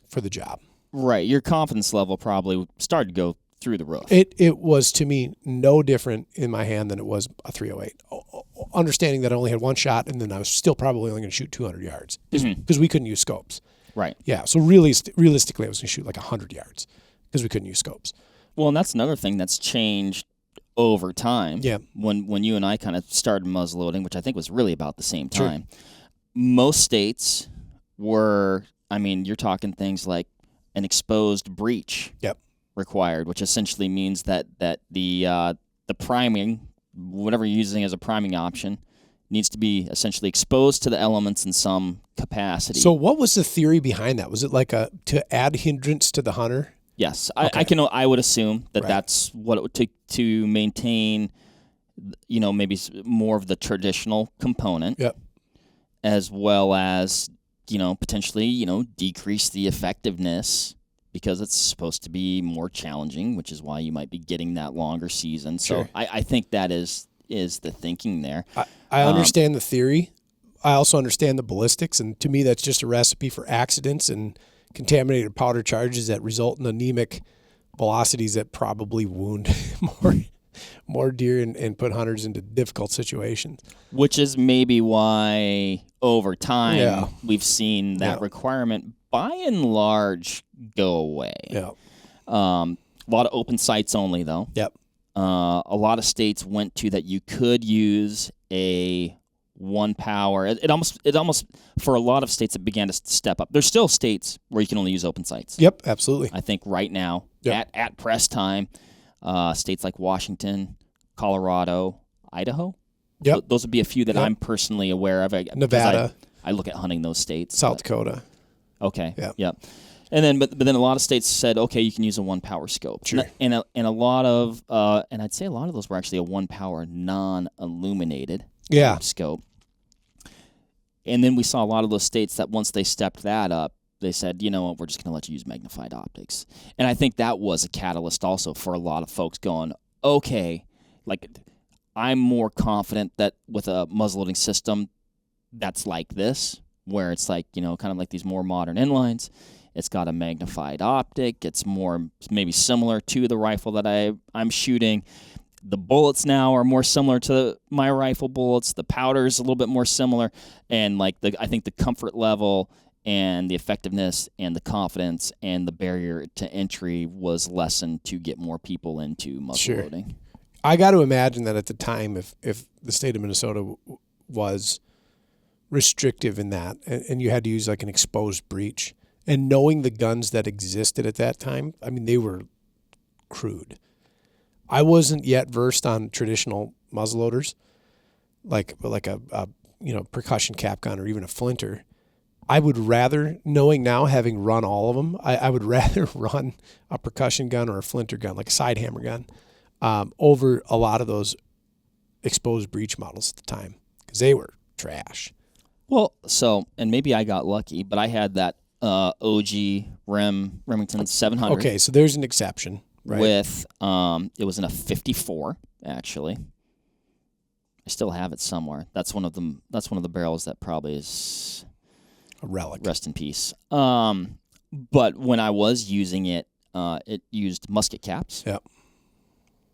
for the job. Right. Your confidence level probably started to go through the roof. It was, to me, no different in my hand than it was a 308. Understanding that I only had one shot, and then I was still probably only going to shoot 200 yards because we couldn't use scopes. Right. Yeah. So realistically, I was going to shoot like 100 yards because we couldn't use scopes. Well, and that's another thing that's changed over time. Yeah. When you and I kind of started muzzleloading, which I think was really about the same Sure. time, most states were, I mean, you're talking things like an exposed breech Yep. required, which essentially means that the priming, whatever you're using as a priming option, needs to be essentially exposed to the elements in some capacity. So what was the theory behind that? Was it like to add hindrance to the hunter? Yes, Okay. I would assume that Right. that's what it would take to maintain, maybe more of the traditional component. Yep. As well as, potentially, decrease the effectiveness because it's supposed to be more challenging, which is why you might be getting that longer season. So Sure. I think that is the thinking there. I understand the theory. I also understand the ballistics, and to me, that's just a recipe for accidents and contaminated powder charges that result in anemic velocities that probably wound more deer and put hunters into difficult situations. Which is maybe why over time Yeah. we've seen that Yeah. requirement by and large go away. Yeah. A lot of open sites only, though. Yep. A lot of states went to that you could use a one power. It almost for a lot of states it began to step up. There's still states where you can only use open sights. Yep. Absolutely. I think right now Yep. at press time, states like Washington, Colorado, Idaho. Yep. Those would be a few that Yep. I'm personally aware of. Nevada. I look at hunting those states. South Dakota. Okay. Yep. Yep. And then, but then a lot of states said, okay, you can use a one power scope. Sure. And a lot of, and I'd say a lot of those were actually a one power non-illuminated Yeah. scope. And then we saw a lot of those states that once they stepped that up, they said, you know what, we're just going to let you use magnified optics. And I think that was a catalyst also for a lot of folks going, okay, like I'm more confident that with a muzzleloading system that's like this, where it's like, kind of like these more modern inlines. It's got a magnified optic. It's more maybe similar to the rifle that I'm shooting. The bullets now are more similar to my rifle bullets. The powder's a little bit more similar. And I think the comfort level and the effectiveness and the confidence and the barrier to entry was lessened to get more people into muzzleloading. Sure. I got to imagine that at the time, if the state of Minnesota was restrictive in that, and you had to use like an exposed breech, and knowing the guns that existed at that time, I mean, they were crude. I wasn't yet versed on traditional muzzleloaders, like a percussion cap gun or even a flinter. I would rather, knowing now, having run all of them, I would rather run a percussion gun or a flinter gun, like a side hammer gun, over a lot of those exposed breech models at the time because they were trash. Well, and maybe I got lucky, but I had that OG Remington 700. Okay, so there's an exception, right? With it was in a 54 actually. I still have it somewhere. That's one of them. That's one of the barrels that probably is a relic. Rest in peace. But when I was using it, it used musket caps. Yep.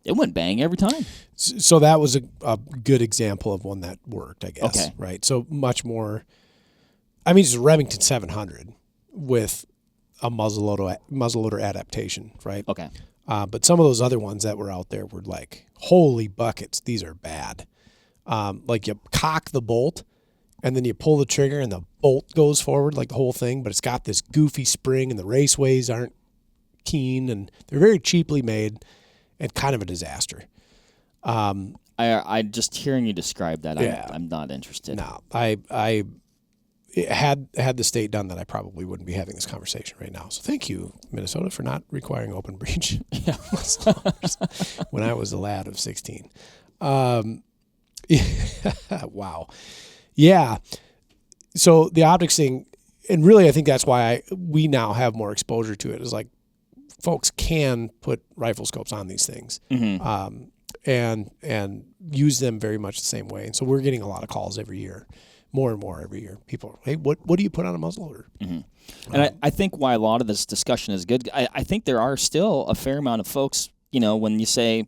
It went bang every time. So that was a good example of one that worked, I guess. Okay. Right. So much more. I mean, it's a Remington 700 with a muzzleloader adaptation, right? Okay. But some of those other ones that were out there were like, holy buckets, these are bad. Like you cock the bolt, and then you pull the trigger, and the bolt goes forward like the whole thing, but it's got this goofy spring, and the raceways aren't keen, and they're very cheaply made and kind of a disaster. I just hearing you describe that, Yeah. I'm not interested. No, I had the state done that, I probably wouldn't be having this conversation right now. So thank you, Minnesota, for not requiring open breech when I was a lad of 16. Wow. Yeah. So the optics thing, and really I think that's why we now have more exposure to it, is like folks can put rifle scopes on these things. Mm-hmm. And use them very much the same way. And so we're getting a lot of calls every year, more and more every year. People are, hey, what do you put on a muzzleloader? Mm-hmm. And I think why a lot of this discussion is good, I think there are still a fair amount of folks, when you say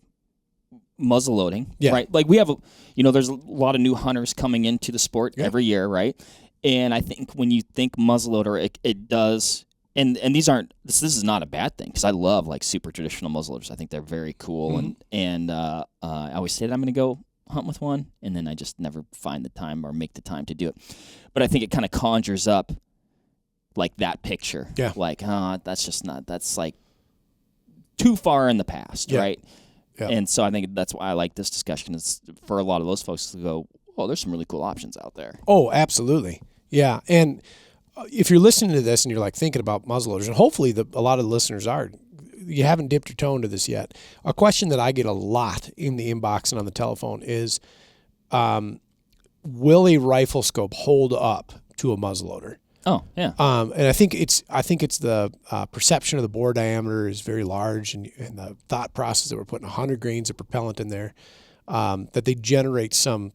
muzzleloading, Yeah. right? Like we have, there's a lot of new hunters coming into the sport every year, right? And I think when you think muzzleloader, it does. And these aren't. This is not a bad thing because I love like super traditional muzzleloaders. I think they're very cool. And I always say that I'm going to go hunt with one, and then I just never find the time or make the time to do it. But I think it kind of conjures up like that picture. Yeah. Like, that's just not. That's like too far in the past, right? Yeah. And so I think that's why I like this discussion. Is for a lot of those folks to go, oh, there's some really cool options out there. Oh, absolutely. Yeah. And if you're listening to this and you're like thinking about muzzleloaders, and hopefully a lot of the listeners are, you haven't dipped your toe into this yet. A question that I get a lot in the inbox and on the telephone is, will a rifle scope hold up to a muzzleloader? Oh, yeah. And I think it's the perception of the bore diameter is very large, and the thought process that we're putting 100 grains of propellant in there, that they generate some,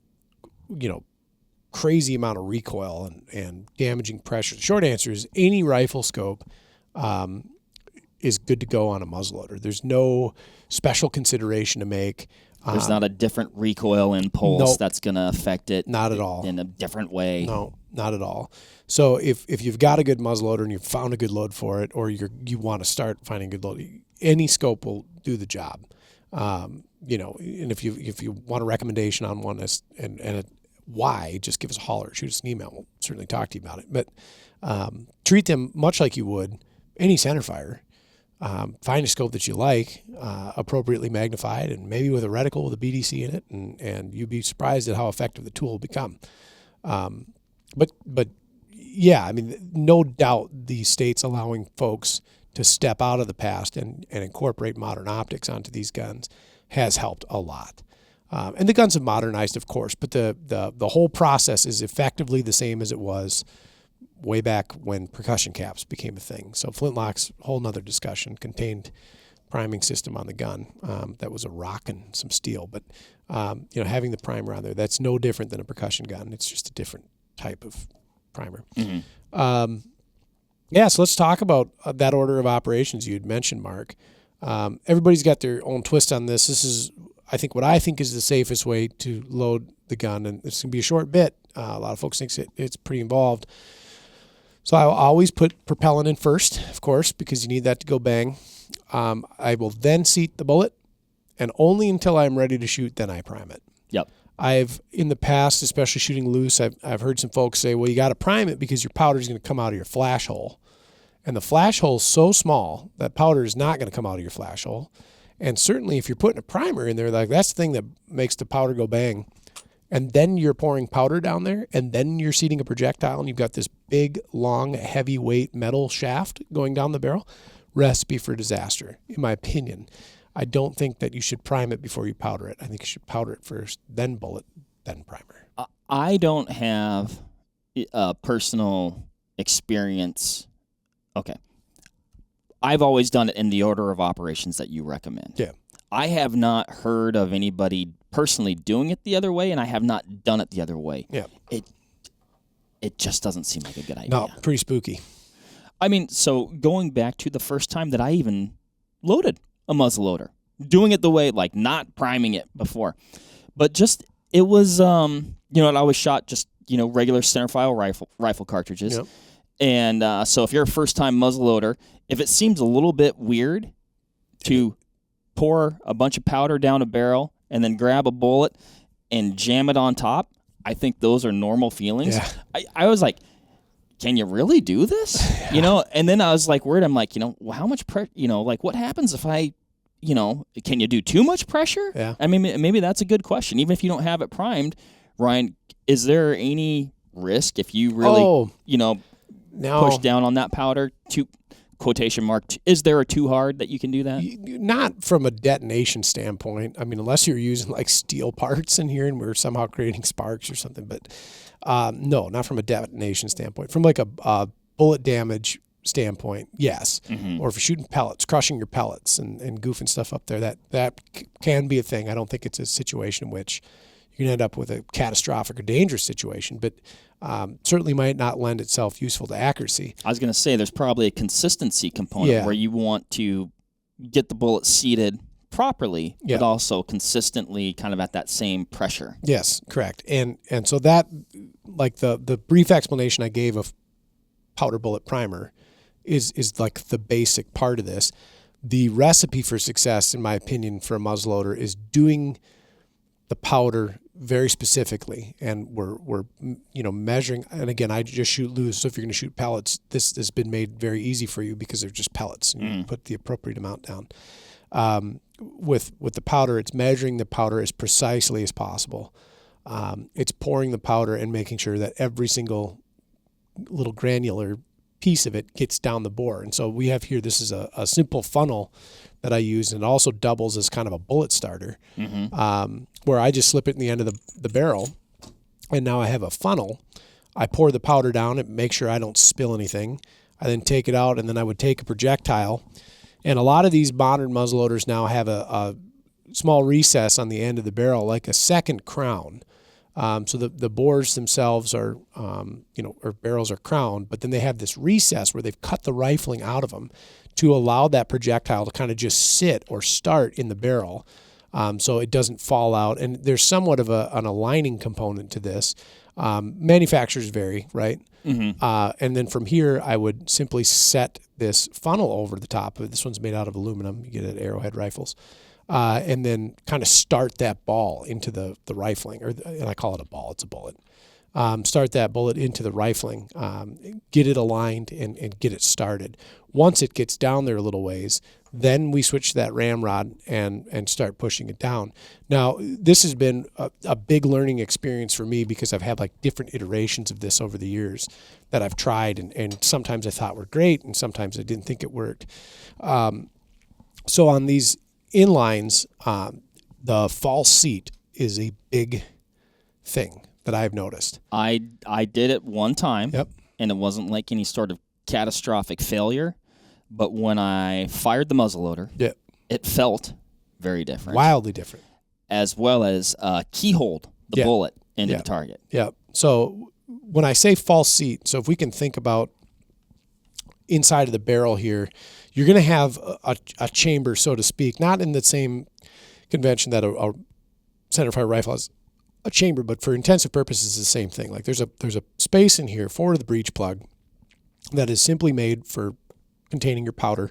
crazy amount of recoil and damaging pressure. The short answer is any rifle scope is good to go on a muzzleloader. There's no special consideration to make. There's not a different recoil impulse that's going to affect it. Not at all. In a different way. No, not at all. So if you've got a good muzzleloader and you've found a good load for it, or you want to start finding a good load, any scope will do the job. And if you want a recommendation on one why, just give us a holler, shoot us an email. We'll certainly talk to you about it. But treat them much like you would any centerfire. Find a scope that you like, appropriately magnified, and maybe with a reticle with a BDC in it, and you'd be surprised at how effective the tool will become. But yeah, I mean, no doubt the state's allowing folks to step out of the past and incorporate modern optics onto these guns has helped a lot. And the guns have modernized, of course, but the whole process is effectively the same as it was way back when percussion caps became a thing. So flintlocks, whole nother discussion, contained priming system on the gun that was a rock and some steel. But having the primer on there, that's no different than a percussion gun. It's just a different type of primer. So let's talk about that order of operations you had mentioned, Mark. Everybody's got their own twist on this. This is, I think, what I think is the safest way to load the gun, and it's going to be a short bit. A lot of folks think it's pretty involved. So I'll always put propellant in first, of course, because you need that to go bang. I will then seat the bullet, and only until I'm ready to shoot, then I prime it. Yep. I've, in the past, especially shooting loose, I've heard some folks say, well, you got to prime it because your powder is going to come out of your flash hole. And the flash hole is so small that powder is not going to come out of your flash hole. And certainly if you're putting a primer in there, like that's the thing that makes the powder go bang. And then you're pouring powder down there, and then you're seating a projectile, and you've got this big, long, heavyweight metal shaft going down the barrel. Recipe for disaster, in my opinion. I don't think that you should prime it before you powder it. I think you should powder it first, then bullet, then primer. I don't have personal experience. Okay. I've always done it in the order of operations that you recommend. Yeah. I have not heard of anybody personally doing it the other way, and I have not done it the other way. Yeah. It just doesn't seem like a good idea. No, pretty spooky. I mean, so going back to the first time that I even loaded a muzzleloader, doing it the way, like not priming it before, but just, it was, I always shot just, regular centerfire rifle cartridges. Yep. And so if you're a first-time muzzleloader, if it seems a little bit weird to pour a bunch of powder down a barrel and then grab a bullet and jam it on top, I think those are normal feelings. Yeah. I was like, can you really do this? Yeah. And then I was like worried. I'm like, how much pressure, like what happens if I, can you do too much pressure? Yeah. I mean, maybe that's a good question. Even if you don't have it primed, Ryan, is there any risk if you really, push down on that powder to quotation mark? Is there a too hard that you can do that? Not from a detonation standpoint. I mean, unless you're using like steel parts in here and we're somehow creating sparks or something. But no, not from a detonation standpoint. From like a bullet damage standpoint, yes. Mm-hmm. Or if you're shooting pellets, crushing your pellets and goofing stuff up there, that can be a thing. I don't think it's a situation in which you can end up with a catastrophic or dangerous situation, but certainly might not lend itself useful to accuracy. I was going to say there's probably a consistency component where you want to get the bullet seated properly, but also consistently kind of at that same pressure. Yes, correct. And so that, like the brief explanation I gave of powder bullet primer is like the basic part of this. The recipe for success, in my opinion, for a muzzleloader is doing the powder very specifically, and we're measuring. And again, I just shoot loose. So if you're going to shoot pellets, this has been made very easy for you because they're just pellets, and you put the appropriate amount down. With the powder, it's measuring the powder as precisely as possible. It's pouring the powder and making sure that every single little granular piece of it gets down the bore. And so we have here, this is a simple funnel that I use, and it also doubles as kind of a bullet starter, where I just slip it in the end of the barrel, and now I have a funnel. I pour the powder down and make sure I don't spill anything. I then take it out, and then I would take a projectile. And a lot of these modern muzzleloaders now have a small recess on the end of the barrel, like a second crown. So the bores themselves are, or barrels are crowned, but then they have this recess where they've cut the rifling out of them to allow that projectile to kind of just sit or start in the barrel, so it doesn't fall out. And there's somewhat of an aligning component to this. Manufacturers vary, right? And then from here, I would simply set this funnel over the top of it. This one's made out of aluminum. You get it at Arrowhead Rifles. And then kind of start that ball into the rifling, and I call it a ball, it's a bullet. Start that bullet into the rifling, get it aligned and get it started. Once it gets down there a little ways, then we switch to that ramrod and start pushing it down. Now, this has been a big learning experience for me because I've had like different iterations of this over the years that I've tried, and sometimes I thought were great, and sometimes I didn't think it worked. So on these inlines, the false seat is a big thing that I've noticed. I did it one time, Yep. and it wasn't like any sort of catastrophic failure, but when I fired the muzzleloader, Yep. it felt very different. Wildly different. As well as keyholed the Yeah. bullet into Yeah. the target. Yeah. So when I say false seat, so if we can think about inside of the barrel here, you're going to have a chamber, so to speak, not in the same convention that a centerfire rifle has a chamber, but for intensive purposes, it's the same thing. Like there's a space in here for the breech plug that is simply made for containing your powder,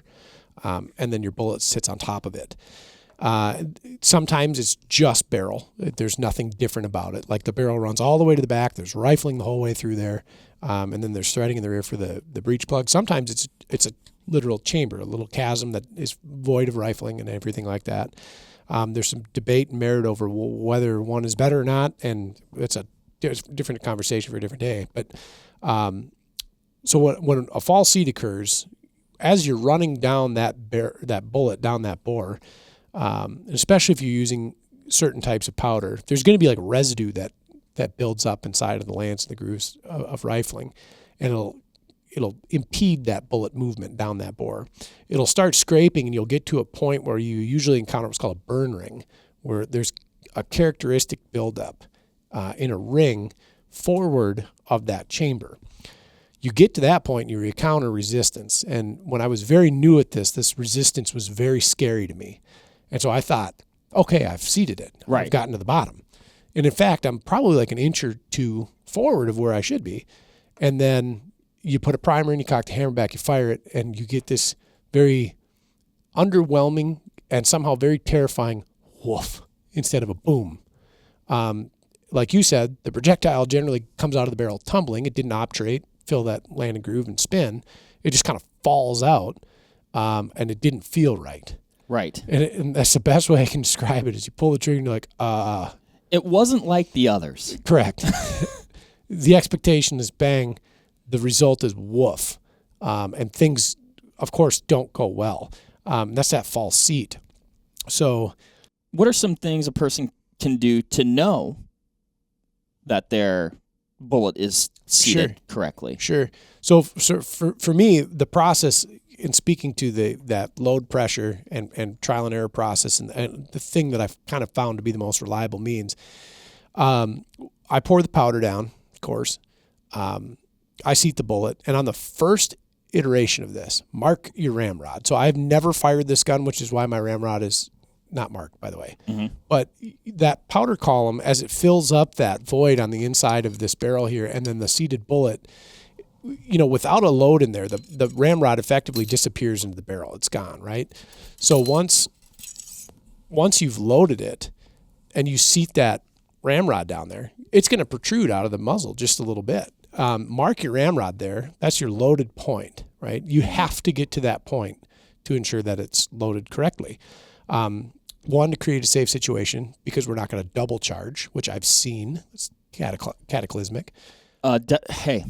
and then your bullet sits on top of it. Sometimes it's just barrel. There's nothing different about it. Like the barrel runs all the way to the back. There's rifling the whole way through there, and then there's threading in the rear for the breech plug. Sometimes it's a literal chamber, a little chasm that is void of rifling and everything like that. There's some debate and merit over whether one is better or not, and it's a different conversation for a different day. But so when a false seat occurs, as you're running down that bullet down that bore, especially if you're using certain types of powder, there's going to be like residue that builds up inside of the lance and the grooves of rifling, and it'll impede that bullet movement down that bore. It'll start scraping, and you'll get to a point where you usually encounter what's called a burn ring, where there's a characteristic buildup in a ring forward of that chamber. You get to that point, and you encounter resistance. And when I was very new at this resistance was very scary to me. And so I thought, okay, I've seated it. Right. I've gotten to the bottom. And in fact, I'm probably like an inch or two forward of where I should be. And then you put a primer in, you cock the hammer back, you fire it, and you get this very underwhelming and somehow very terrifying woof instead of a boom. Like you said, the projectile generally comes out of the barrel tumbling. It didn't obturate, fill that landing groove, and spin. It just kind of falls out, and it didn't feel right. Right. And that's the best way I can describe it is you pull the trigger and you're like, It wasn't like the others. Correct. The expectation is bang. The result is woof. And things, of course, don't go well. That's that false seat. So what are some things a person can do to know that their bullet is seated correctly? Sure. So for me, the process in speaking to that load pressure and trial and error process, and the thing that I've kind of found to be the most reliable means, I pour the powder down, of course. I seat the bullet, and on the first iteration of this, mark your ramrod. So I've never fired this gun, which is why my ramrod is not marked, by the way. Mm-hmm. But that powder column, as it fills up that void on the inside of this barrel here, and then the seated bullet, without a load in there, the ramrod effectively disappears into the barrel. It's gone, right? So once you've loaded it and you seat that ramrod down there, it's going to protrude out of the muzzle just a little bit. Mark your ramrod there. That's your loaded point, right? You have to get to that point to ensure that it's loaded correctly. One, to create a safe situation, because we're not going to double charge, which I've seen. It's cataclysmic. Hey,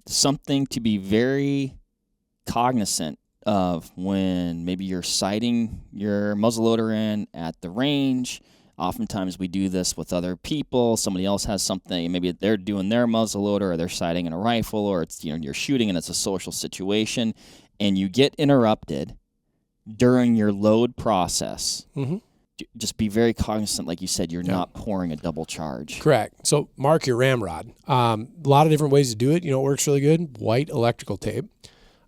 something to be very cognizant of when maybe you're sighting your muzzleloader in at the range. Oftentimes we do this with other people. Somebody else has something. Maybe they're doing their muzzleloader, or they're sighting in a rifle, or it's you're shooting and it's a social situation, and you get interrupted during your load process. Mm-hmm. Just be very cognizant, like you said, you're not pouring a double charge. Correct. So mark your ramrod. A lot of different ways to do it. It works really good. White electrical tape,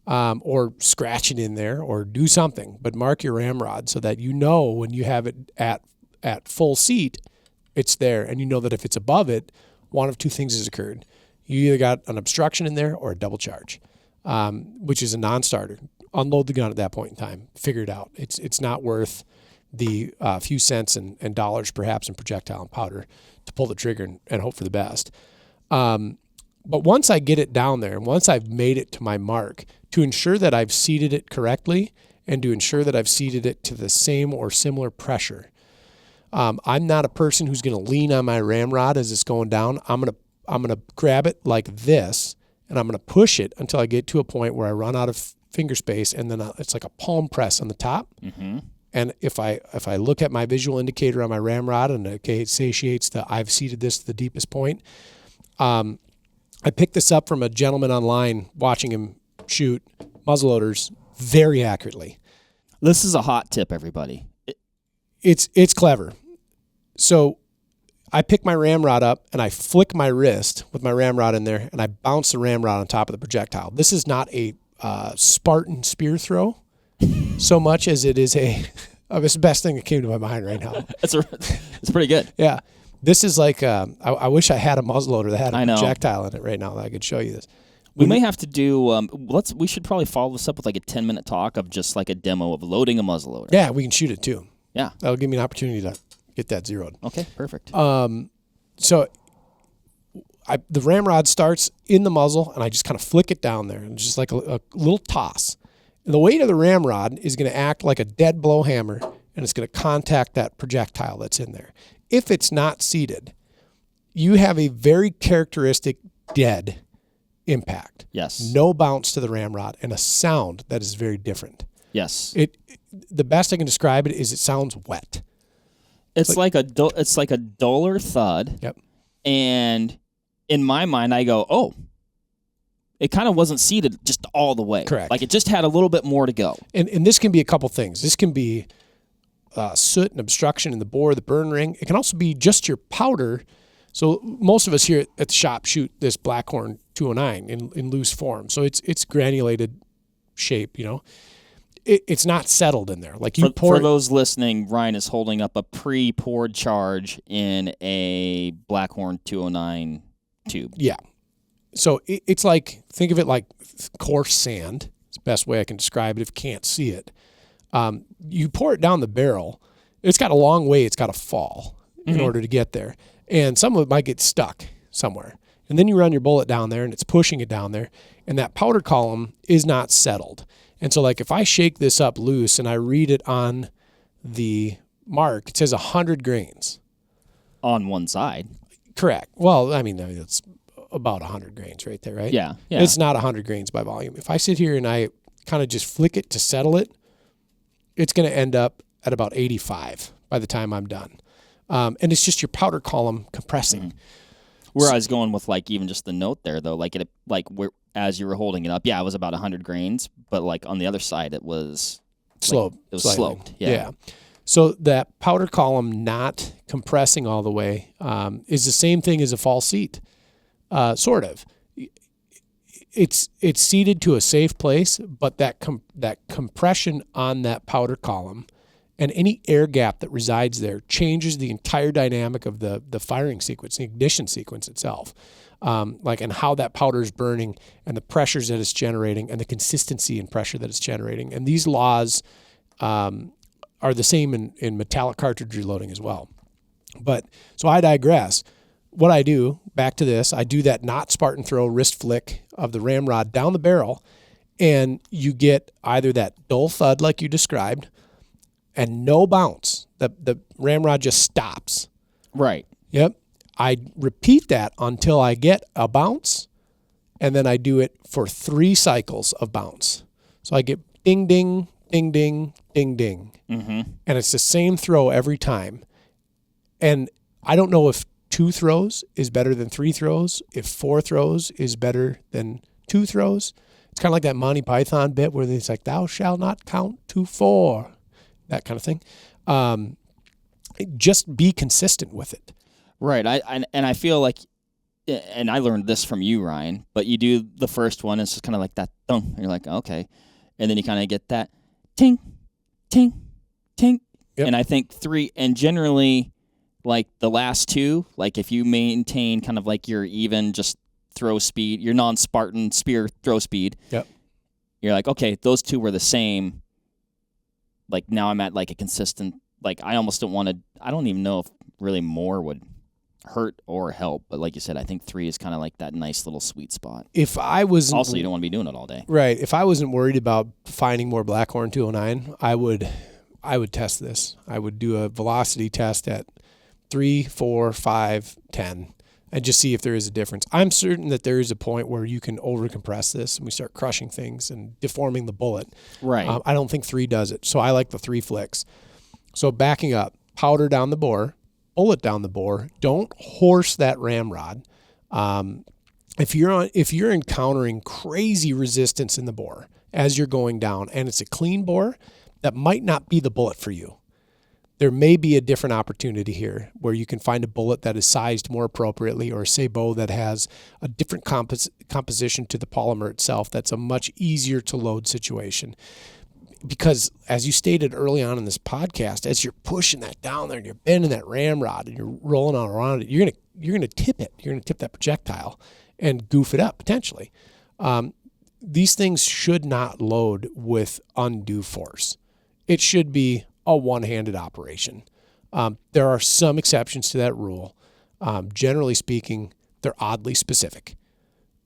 or scratch it in there, or do something. But mark your ramrod so that when you have it at full seat, it's there, and that if it's above it, one of two things has occurred. You either got an obstruction in there or a double charge, which is a non-starter. Unload the gun at that point in time. Figure it out. It's not worth the few cents and dollars perhaps in projectile and powder to pull the trigger and hope for the best. But once I get it down there, and once I've made it to my mark, to ensure that I've seated it correctly and to ensure that I've seated it to the same or similar pressure, I'm not a person who's going to lean on my ramrod as it's going down. I'm gonna grab it like this, and I'm going to push it until I get to a point where I run out of finger space, and then it's like a palm press on the top. Mm-hmm. And if I look at my visual indicator on my ramrod and it satiates that I've seated this to the deepest point, I picked this up from a gentleman online watching him shoot muzzleloaders very accurately. This is a hot tip, everybody. It's clever. So I pick my ramrod up and I flick my wrist with my ramrod in there, and I bounce the ramrod on top of the projectile. This is not a Spartan spear throw so much as it is it's the best thing that came to my mind right now. It's pretty good. Yeah. This is like, I wish I had a muzzleloader that had a projectile in it right now that I could show you this. We may have to do, we should probably follow this up with like a 10-minute talk of just like a demo of loading a muzzleloader. Yeah, we can shoot it too. Yeah. That'll give me an opportunity to get that zeroed. Okay, perfect. So the ramrod starts in the muzzle, and I just kind of flick it down there, and just like a little toss. And the weight of the ramrod is going to act like a dead blow hammer, and it's going to contact that projectile that's in there. If it's not seated, you have a very characteristic dead impact. Yes. No bounce to the ramrod, and a sound that is very different. Yes. The best I can describe it is it sounds wet. It's like a duller thud. Yep. And in my mind, I go, oh, it kind of wasn't seated just all the way. Correct. Like it just had a little bit more to go. And this can be a couple things. This can be soot and obstruction in the bore, the burn ring. It can also be just your powder. So most of us here at the shop shoot this Blackhorn 209 in loose form. So it's granulated shape, It's not settled in there. Like for those listening, Ryan is holding up a pre-poured charge in a Blackhorn 209 tube. Yeah. So it's like, think of it like coarse sand. It's the best way I can describe it if you can't see it. You pour it down the barrel. It's got a long way it's got to fall in order to get there. And some of it might get stuck somewhere. And then you run your bullet down there, and it's pushing it down there. And that powder column is not settled. And so, like, if I shake this up loose and I read it on the mark, it says 100 grains. On one side. Correct. Well, I mean, it's about 100 grains right there, right? Yeah. It's not 100 grains by volume. If I sit here and I kind of just flick it to settle it, it's going to end up at about 85 by the time I'm done. And it's just your powder column compressing. Mm-hmm. Where I was going with, like, even just the note there, though, as you were holding it up, it was about 100 grains, but like on the other side, it was sloped. It was sloped. Yeah. So that powder column not compressing all the way is the same thing as a fall seat, sort of. It's seated to a safe place, but that compression on that powder column And any air gap that resides there changes the entire dynamic of the firing sequence, the ignition sequence itself, and how that powder is burning and the pressures that it's generating and the consistency and pressure that it's generating. And these laws are the same in metallic cartridge reloading as well. But so I digress. What I do, back to this, I do that not Spartan throw wrist flick of the ramrod down the barrel, and you get either that dull thud like you described and no bounce. The ramrod just stops. Right. Yep. I repeat that until I get a bounce, and then I do it for 3 cycles of bounce. So I get ding, ding, ding, ding, ding, ding. Mm-hmm. And it's the same throw every time. And I don't know if 2 throws is better than 3 throws, if 4 throws is better than 2 throws. It's kind of like that Monty Python bit where it's like, thou shalt not count to 4, that kind of thing. Just be consistent with it. Right. I feel like, and I learned this from you, Ryan, but you do the first one, it's just kind of like that thunk. And you're like, okay. And then you kind of get that ting, ting, ting. Yep. And I think 3, and generally, like the last 2, like if you maintain kind of like your even just throw speed, your non-Spartan spear throw speed, yep, you're like, okay, those 2 were the same. Like now I'm at like a consistent, like I almost don't want to, I don't even know if really more would hurt or help. But like you said, I think 3 is kind of like that nice little sweet spot. If I was also, you don't want to be doing it all day. Right. If I wasn't worried about finding more Blackhorn 209, I would test this. I would do a velocity test at 3, 4, 5, 10, and just see if there is a difference. I'm certain that there is a point where you can overcompress this and we start crushing things and deforming the bullet. Right. I don't think 3 does it. So I like the 3 flicks. So backing up, powder down the bore, bullet down the bore. Don't horse that ramrod. If you're encountering crazy resistance in the bore as you're going down and it's a clean bore, that might not be the bullet for you. There may be a different opportunity here where you can find a bullet that is sized more appropriately, or a sabot that has a different composition to the polymer itself that's a much easier to load situation. Because as you stated early on in this podcast, as you're pushing that down there and you're bending that ramrod and you're rolling on around it, you're gonna tip it. You're gonna tip that projectile and goof it up potentially. These things should not load with undue force. It should be a one-handed operation. There are some exceptions to that rule. Generally speaking, they're oddly specific.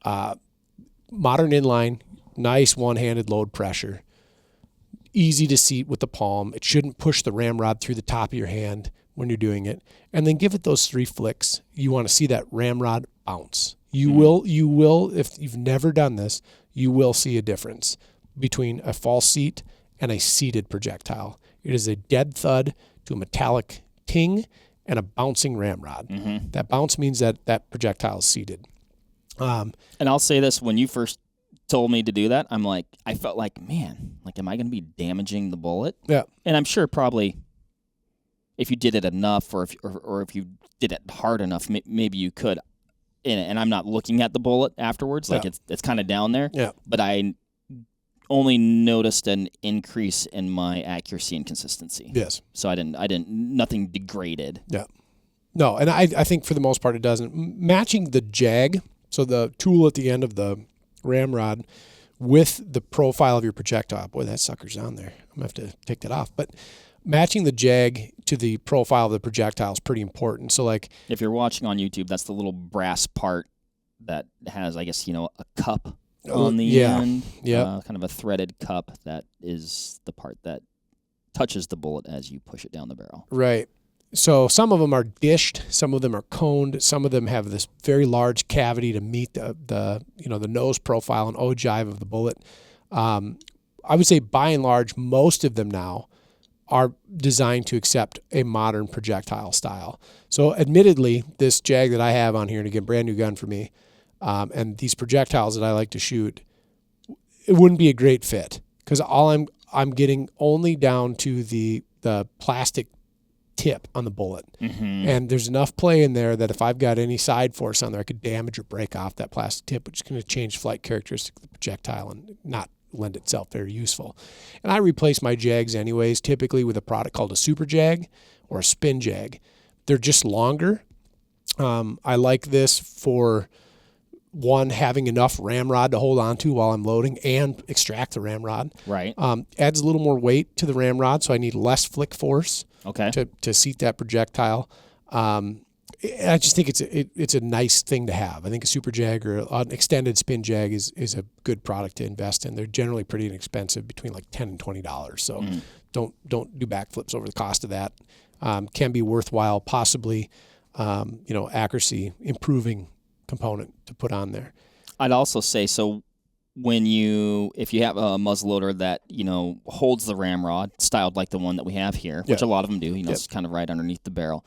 Modern inline, nice one-handed load pressure, easy to seat with the palm. It shouldn't push the ramrod through the top of your hand when you're doing it. And then give it those 3 flicks. You want to see that ramrod bounce. You will, if you've never done this, you will see a difference between a false seat and a seated projectile. It is a dead thud to a metallic ting and a bouncing ramrod. Mm-hmm. That bounce means that that projectile is seated. And I'll say this, when you first told me to do that, I felt like, man, like, am I going to be damaging the bullet? Yeah. And I'm sure probably if you did it enough, or if you did it hard enough, maybe you could. And I'm not looking at the bullet afterwards, like it's kind of down there. Yeah. But I only noticed an increase in my accuracy and consistency. Yes. So nothing degraded. Yeah. No, and I think for the most part it doesn't. Matching the jag, so the tool at the end of the ramrod, with the profile of your projectile. Boy, that sucker's down there. I'm going to have to take that off. But matching the jag to the profile of the projectile is pretty important. So, like, if you're watching on YouTube, that's the little brass part that has, I guess, a cup on the end. Yeah. Kind of a threaded cup that is the part that touches the bullet as you push it down the barrel. Right. So some of them are dished, some of them are coned, some of them have this very large cavity to meet the nose profile and ogive of the bullet. I would say by and large, most of them now are designed to accept a modern projectile style. So admittedly, this Jag that I have on here, and again, brand new gun for me, and these projectiles that I like to shoot, it wouldn't be a great fit because all I'm getting only down to the plastic tip on the bullet. Mm-hmm. And there's enough play in there that if I've got any side force on there, I could damage or break off that plastic tip, which is going to change flight characteristics of the projectile and not lend itself very useful. And I replace my jags anyways, typically with a product called a super jag or a spin jag. They're just longer. I like this for, one, having enough ramrod to hold on to while I'm loading and extract the ramrod. Right. Adds a little more weight to the ramrod, so I need less flick force to seat that projectile. I just think it's a nice thing to have. I think a super jag or an extended spin jag is a good product to invest in. They're generally pretty inexpensive, between like $10 and $20. So don't do backflips over the cost of that. Can be worthwhile, possibly, accuracy improving component to put on there. I'd also say, so if you have a muzzleloader that, holds the ramrod, styled like the one that we have here, which a lot of them do, it's kind of right underneath the barrel,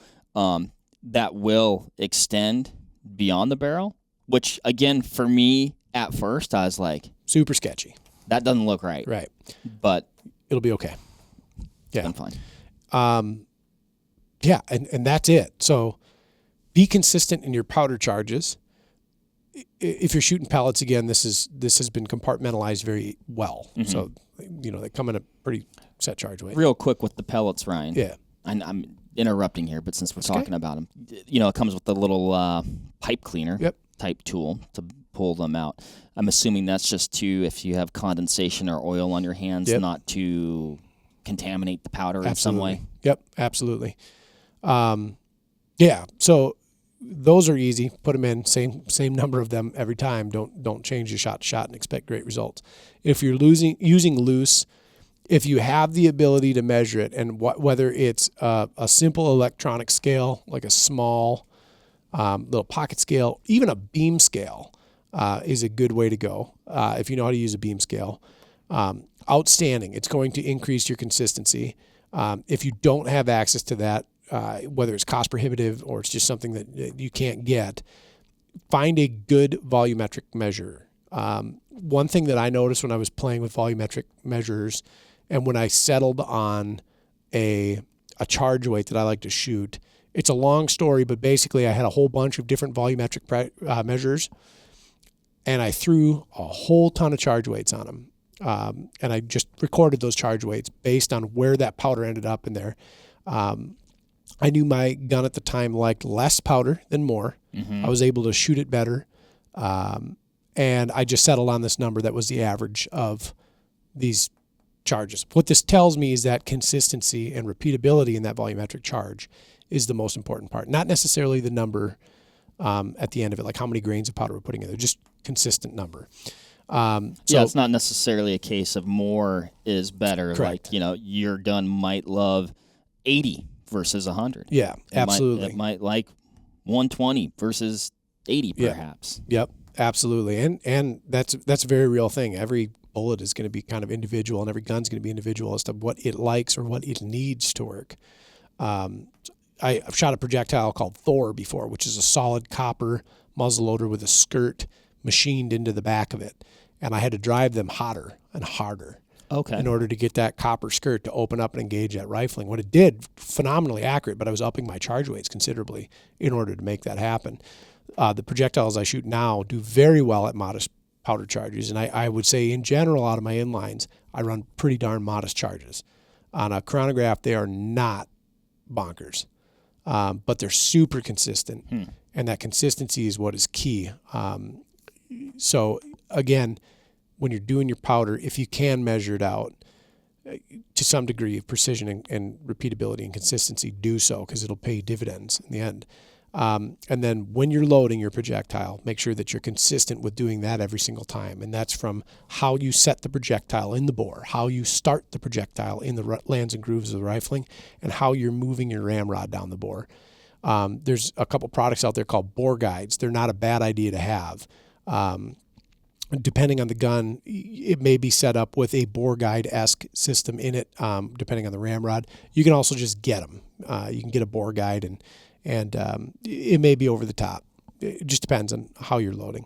that will extend beyond the barrel, which, again, for me, at first, I was like, super sketchy. That doesn't look right. Right. But it'll be okay. Yeah. I'm fine. Yeah, and that's it. So be consistent in your powder charges. If you're shooting pellets, again, this has been compartmentalized very well. Mm-hmm. So, they come in a pretty set charge weight. Real quick with the pellets, Ryan. Yeah. And I'm interrupting here, but since we're talking about them, it comes with the little pipe cleaner type tool to pull them out. I'm assuming that's just if you have condensation or oil on your hands, not to contaminate the powder in some way. Yep, absolutely. So those are easy. Put them in, same number of them every time. Don't change your shot to shot and expect great results. If you're using loose, if you have the ability to measure it, and whether it's a simple electronic scale, like a small little pocket scale, even a beam scale is a good way to go. If you know how to use a beam scale, outstanding. It's going to increase your consistency. If you don't have access to that, whether it's cost prohibitive or it's just something that you can't get, find a good volumetric measure. One thing that I noticed when I was playing with volumetric measures, and when I settled on a charge weight that I like to shoot, it's a long story, but basically I had a whole bunch of different volumetric measures, and I threw a whole ton of charge weights on them. And I just recorded those charge weights based on where that powder ended up in there. I knew my gun at the time liked less powder than more. Mm-hmm. I was able to shoot it better. And I just settled on this number that was the average of these charges. What this tells me is that consistency and repeatability in that volumetric charge is the most important part. Not necessarily the number at the end of it, like how many grains of powder we're putting in there, just consistent number. It's not necessarily a case of more is better. Correct. Like, your gun might love 80 versus 100. Yeah, absolutely. It might like 120 versus 80 perhaps. Yep, absolutely. And that's a very real thing. Every bullet is going to be kind of individual, and every gun's going to be individual as to what it likes or what it needs to work. I've shot a projectile called Thor before, which is a solid copper muzzleloader with a skirt machined into the back of it. And I had to drive them hotter and harder in order to get that copper skirt to open up and engage that rifling. What it did, phenomenally accurate, but I was upping my charge weights considerably in order to make that happen. The projectiles I shoot now do very well at modest powder charges, and I would say in general out of my inlines, I run pretty darn modest charges. On a chronograph, they are not bonkers, but they're super consistent, and that consistency is what is key. So again, when you're doing your powder, if you can measure it out to some degree of precision and repeatability and consistency, do so, because it'll pay dividends in the end. And then when you're loading your projectile, make sure that you're consistent with doing that every single time. And that's from how you set the projectile in the bore, how you start the projectile in the lands and grooves of the rifling, and how you're moving your ramrod down the bore. There's a couple products out there called bore guides. They're not a bad idea to have. Depending on the gun, it may be set up with a bore guide-esque system in it, depending on the ramrod. You can also just get them. You can get a bore guide, and it may be over the top. It just depends on how you're loading.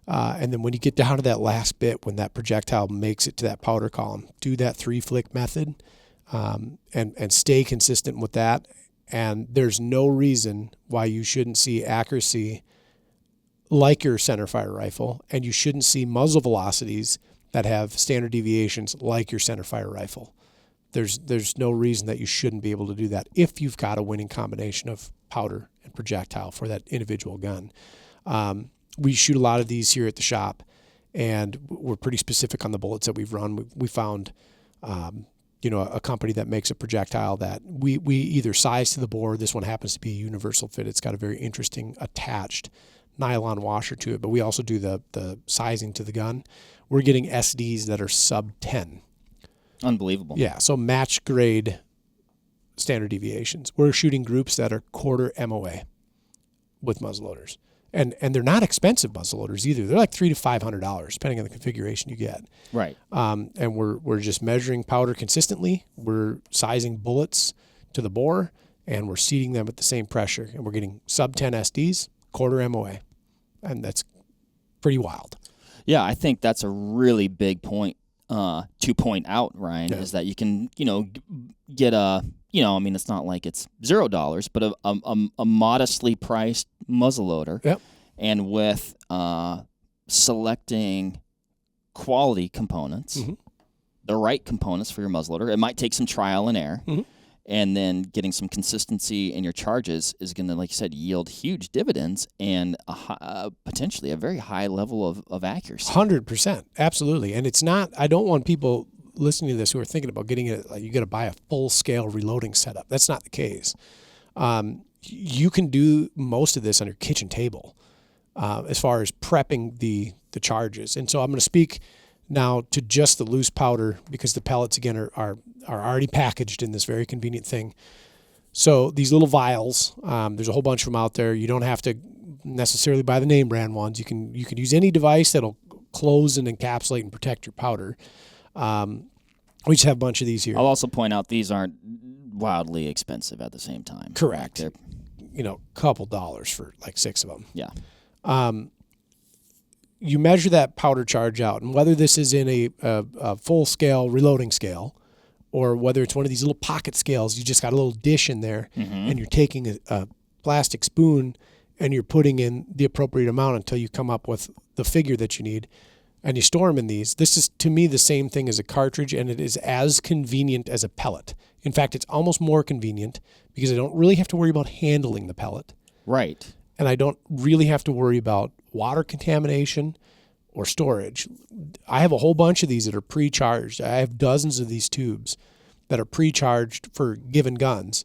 And then when you get down to that last bit, when that projectile makes it to that powder column, do that 3-flick method, and stay consistent with that. And there's no reason why you shouldn't see accuracy like your centerfire rifle, and you shouldn't see muzzle velocities that have standard deviations like your centerfire rifle. There's no reason that you shouldn't be able to do that if you've got a winning combination of powder and projectile for that individual gun. We shoot a lot of these here at the shop, and we're pretty specific on the bullets that we've run. We found, a company that makes a projectile that we either size to the bore. This one happens to be a universal fit. It's got a very interesting attached nylon washer to it, but we also do the sizing to the gun. We're getting SDs that are sub 10. Unbelievable. Yeah, so match grade standard deviations. We're shooting groups that are quarter MOA with muzzleloaders. And they're not expensive muzzleloaders either. They're like $300 to $500, depending on the configuration you get. Right. And we're just measuring powder consistently. We're sizing bullets to the bore, and we're seating them at the same pressure. And we're getting sub 10 SDs, quarter MOA. And that's pretty wild. Yeah, I think that's a really big point to point out, Ryan, is that you can, get a, it's not like it's $0, but a modestly priced muzzleloader. Yep. And with selecting quality components, the right components for your muzzleloader, it might take some trial and error. And then getting some consistency in your charges is going to, like you said, yield huge dividends and potentially a very high level of accuracy. 100%. Absolutely. And it's not, I don't want people listening to this who are thinking about getting it, like, you got to buy a full-scale reloading setup. That's not the case. You can do most of this on your kitchen table as far as prepping the charges. And so I'm going to speak now to just the loose powder, because the pellets, again, are already packaged in this very convenient thing. So these little vials, there's a whole bunch of them out there. You don't have to necessarily buy the name brand ones. You can use any device that'll close and encapsulate and protect your powder. We just have a bunch of these here. I'll also point out these aren't wildly expensive at the same time. Correct. They're, couple dollars for like 6 of them. Yeah. You measure that powder charge out, and whether this is in a full-scale reloading scale or whether it's one of these little pocket scales, you just got a little dish in there, and you're taking a plastic spoon and you're putting in the appropriate amount until you come up with the figure that you need, and you store them in these. This is, to me, the same thing as a cartridge, and it is as convenient as a pellet. In fact, it's almost more convenient because I don't really have to worry about handling the pellet. Right. And I don't really have to worry about water contamination or storage. I have a whole bunch of these that are pre-charged. I have dozens of these tubes that are pre-charged for given guns.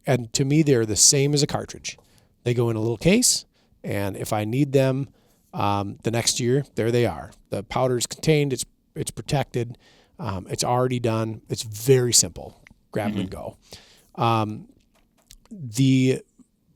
And to me, they're the same as a cartridge. They go in a little case, and if I need them the next year, there they are. The powder is contained. It's protected. It's already done. It's very simple. Grab them and go. The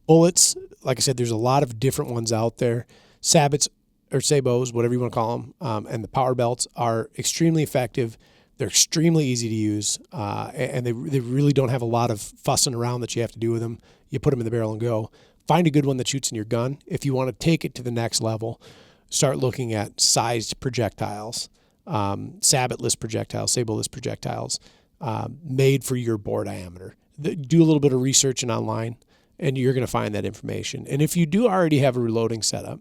bullets, like I said, there's a lot of different ones out there. Sabots or Sabos, whatever you want to call them, and the power belts are extremely effective. They're extremely easy to use, and they really don't have a lot of fussing around that you have to do with them. You put them in the barrel and go. Find a good one that shoots in your gun. If you want to take it to the next level, start looking at sized projectiles, sabotless projectiles, sableless projectiles, made for your bore diameter. Do a little bit of research online, and you're going to find that information. And if you do already have a reloading setup,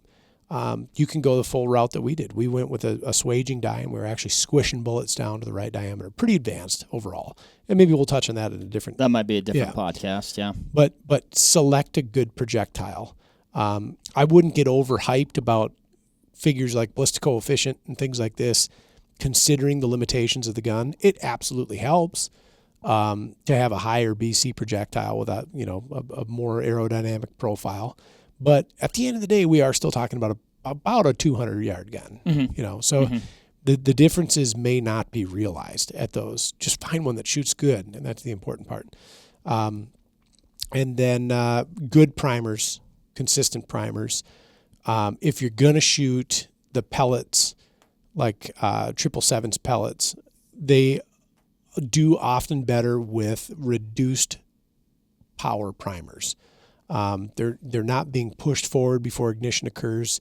you can go the full route that we did. We went with a swaging die, and we were actually squishing bullets down to the right diameter. Pretty advanced overall. And maybe we'll touch on that in a different... That might be a different podcast, yeah. But select a good projectile. I wouldn't get overhyped about figures like ballistic coefficient and things like this, considering the limitations of the gun. It absolutely helps to have a higher BC projectile with a more aerodynamic profile. But at the end of the day, we are still talking about a 200-yard gun. So the differences may not be realized at those. Just find one that shoots good, and that's the important part. And then good primers, consistent primers. If you're going to shoot the pellets, like 777's pellets, they do often better with reduced power primers. They're not being pushed forward before ignition occurs.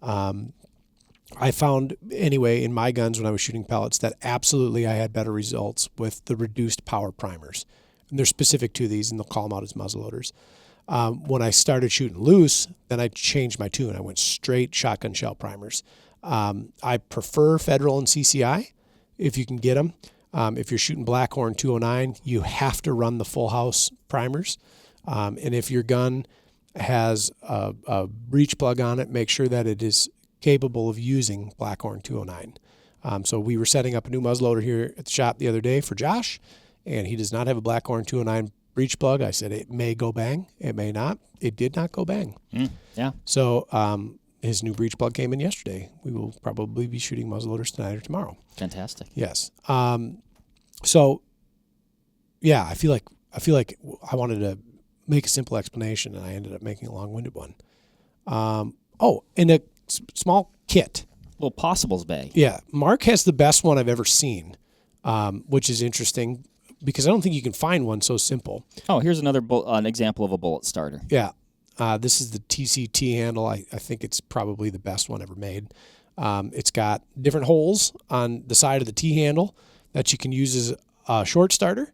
I found, anyway, in my guns when I was shooting pellets, that absolutely I had better results with the reduced power primers. And they're specific to these, and they'll call them out as muzzleloaders. When I started shooting loose, then I changed my tune. I went straight shotgun shell primers. I prefer Federal and CCI if you can get them. If you're shooting Blackhorn 209, you have to run the full house primers. And if your gun has a breech plug on it, make sure that it is capable of using Blackhorn 209. So we were setting up a new muzzleloader here at the shop the other day for Josh, and he does not have a Blackhorn 209 breech plug. I said it may go bang, it may not. It did not go bang. Yeah. So his new breech plug came in yesterday. We will probably be shooting muzzleloaders tonight or tomorrow. Fantastic. Yes. So yeah, I feel like I wanted to make a simple explanation, and I ended up making a long-winded one. In a small kit. Little possibles bag. Yeah, Mark has the best one I've ever seen, which is interesting because I don't think you can find one so simple. Oh, here's an example of a bullet starter. Yeah, this is the TCT handle. I think it's probably the best one ever made. It's got different holes on the side of the T handle that you can use as a short starter.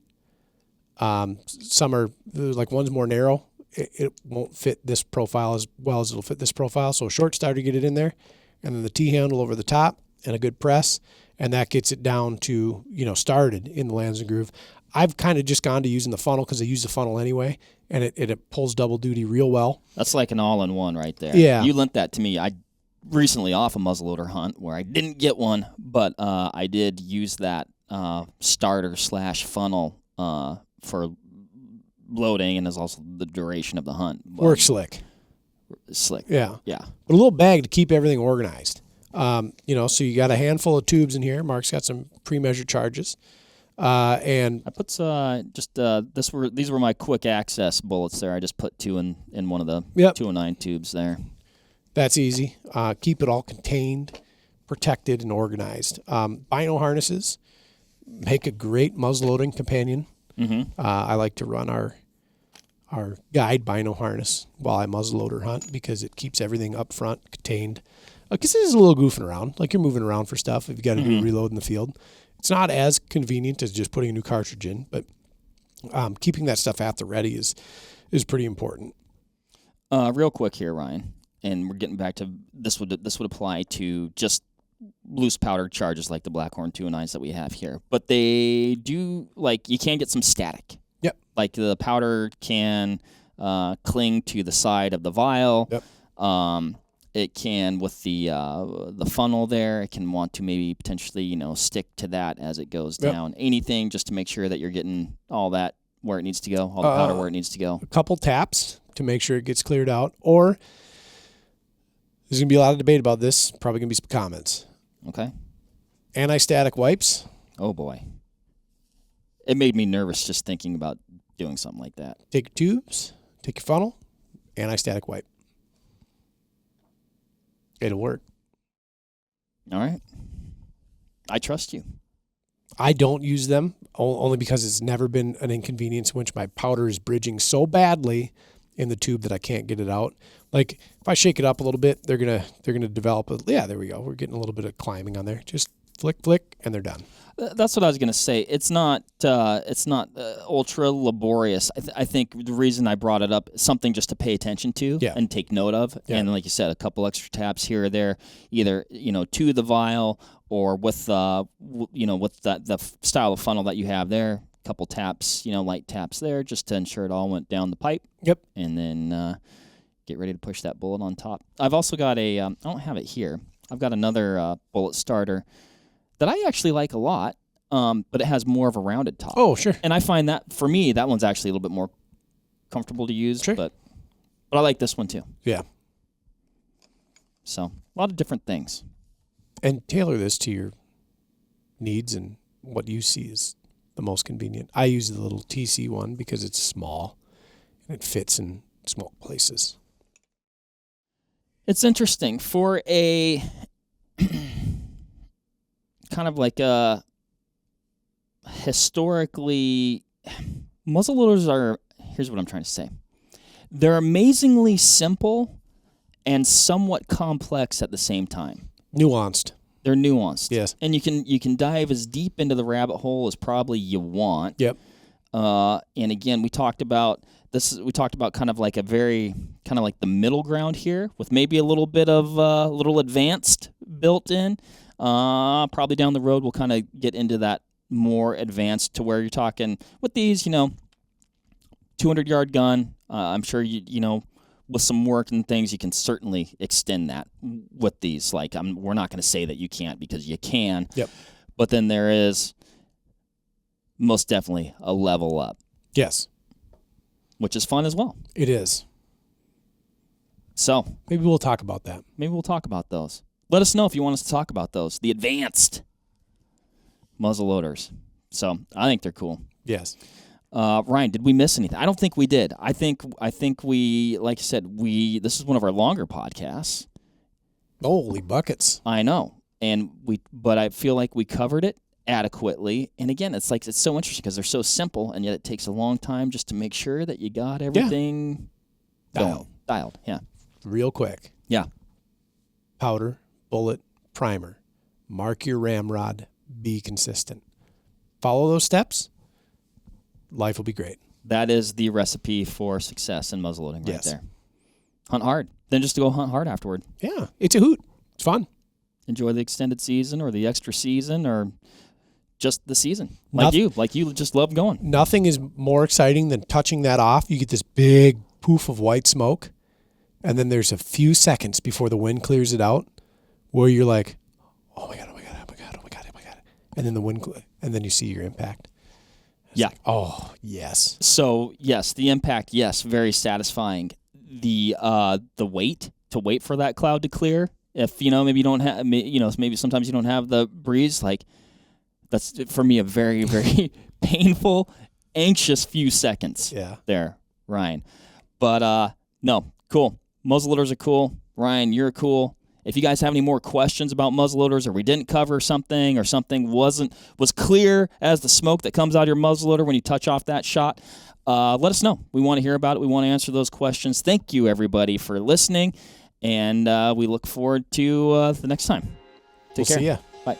Some are, like, one's more narrow. It won't fit this profile as well as it'll fit this profile. So a short starter, get it in there, and then the T handle over the top and a good press, and that gets it down to, started in the Lands and Groove. I've kind of just gone to using the funnel because I use the funnel anyway, and it pulls double duty real well. That's like an all-in-one right there. Yeah. You lent that to me. I recently off a muzzleloader hunt where I didn't get one, but I did use that starter/funnel for loading, and is also the duration of the hunt. Works slick. Slick. Yeah. Yeah. But a little bag to keep everything organized. So you got a handful of tubes in here. Mark's got some pre-measured charges. And I put these were my quick access bullets there. I just put two in one of the 209 tubes there. That's easy. Keep it all contained, protected, and organized. Bino Harnesses make a great muzzleloading companion. Mm-hmm. I like to run our guide Bino harness while I muzzleloader hunt because it keeps everything up front contained. Because it is a little goofing around, like you're moving around for stuff if you got to do a reload in the field. It's not as convenient as just putting a new cartridge in, but keeping that stuff at the ready is pretty important. Real quick here, Ryan, and we're getting back to this would apply to just loose powder charges like the Blackhorn 209s that we have here, but they do, like, you can get some static. Yep. Like the powder can cling to the side of the vial. Yep. It can, with the funnel there, it can want to maybe potentially, stick to that as it goes down. Anything just to make sure that you're getting all that where it needs to go, all the powder where it needs to go. A couple taps to make sure it gets cleared out, or there's going to be a lot of debate about this, probably going to be some comments. Okay. Anti-static wipes. Oh, boy. It made me nervous just thinking about doing something like that. Take your tubes, take your funnel, anti-static wipe. It'll work. All right. I trust you. I don't use them only because it's never been an inconvenience in which my powder is bridging so badly in the tube that I can't get it out. Like, if I shake it up a little bit, they're gonna develop there we go. We're getting a little bit of climbing on there. Just flick, and they're done. That's what I was gonna say. It's not ultra laborious. I think the reason I brought it up is something just to pay attention to and take note of. Yeah. And like you said, a couple extra taps here or there, either to the vial or with the style of funnel that you have there. A couple taps, light taps there, just to ensure it all went down the pipe. Yep. And then get ready to push that bullet on top. I've also got I don't have it here. I've got another bullet starter that I actually like a lot, but it has more of a rounded top. Oh, sure. And I find that, for me, that one's actually a little bit more comfortable to use. Sure. But I like this one, too. Yeah. So, a lot of different things. And tailor this to your needs and what you see is the most convenient. I use the little TC one because it's small and it fits in small places. It's interesting. For a kind of like a historically, muzzleloaders are, here's what I'm trying to say. They're amazingly simple and somewhat complex at the same time. Nuanced. They're nuanced. Yes. And you can dive as deep into the rabbit hole as probably you want. Yep. And again, we talked about kind of like a very kind of like the middle ground here with maybe a little bit of little advanced built in. Probably down the road we'll kind of get into that more advanced to where you're talking with these, 200-yard gun. I'm sure you know with some work and things you can certainly extend that with these. Like we're not going to say that you can't because you can. Yep. But then there is most definitely a level up. Yes. Which is fun as well. It is. So maybe we'll talk about that. Maybe we'll talk about those. Let us know if you want us to talk about those. The advanced muzzleloaders. So I think they're cool. Yes. Ryan, did we miss anything? I don't think we did. I think we, like I said, this is one of our longer podcasts. Holy buckets. I know. But I feel like we covered it adequately. And again, it's so interesting because they're so simple, and yet it takes a long time just to make sure that you got everything dialed. Yeah. Real quick. Yeah. Powder, bullet, primer. Mark your ramrod. Be consistent. Follow those steps. Life will be great. That is the recipe for success in muzzleloading right Yes. there. Hunt hard. Then just to go hunt hard afterward. Yeah. It's a hoot. It's fun. Enjoy the extended season or the extra season or just the season. Like you just love going. Nothing is more exciting than touching that off. You get this big poof of white smoke, and then there's a few seconds before the wind clears it out where you're like, oh my God, oh my God, oh my God, oh my God, oh my God. And then the wind, and then you see your impact. It's like, oh, yes. So, yes, the impact, yes, very satisfying. The wait, to wait for that cloud to clear. If, maybe you don't have, maybe sometimes you don't have the breeze, like, that's, for me, a very, very painful, anxious few seconds there, Ryan. But, no, cool. Muzzleloaders are cool. Ryan, you're cool. If you guys have any more questions about muzzleloaders, or we didn't cover something, or something was clear as the smoke that comes out of your muzzleloader when you touch off that shot, let us know. We want to hear about it. We want to answer those questions. Thank you, everybody, for listening, and we look forward to the next time. Take care. See ya. Bye.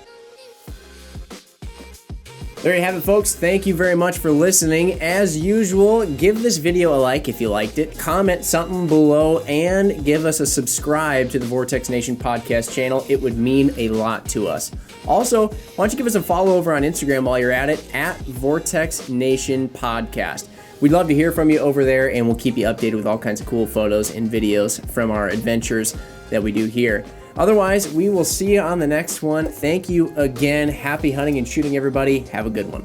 There you have it, folks. Thank you very much for listening. As usual, give this video a like if you liked it, comment something below, and give us a subscribe to the Vortex Nation podcast channel. It would mean a lot to us. Also, why don't you give us a follow over on Instagram while you're at it, at Vortex Nation Podcast. We'd love to hear from you over there, and we'll keep you updated with all kinds of cool photos and videos from our adventures that we do here. Otherwise, we will see you on the next one. Thank you again. Happy hunting and shooting, everybody. Have a good one.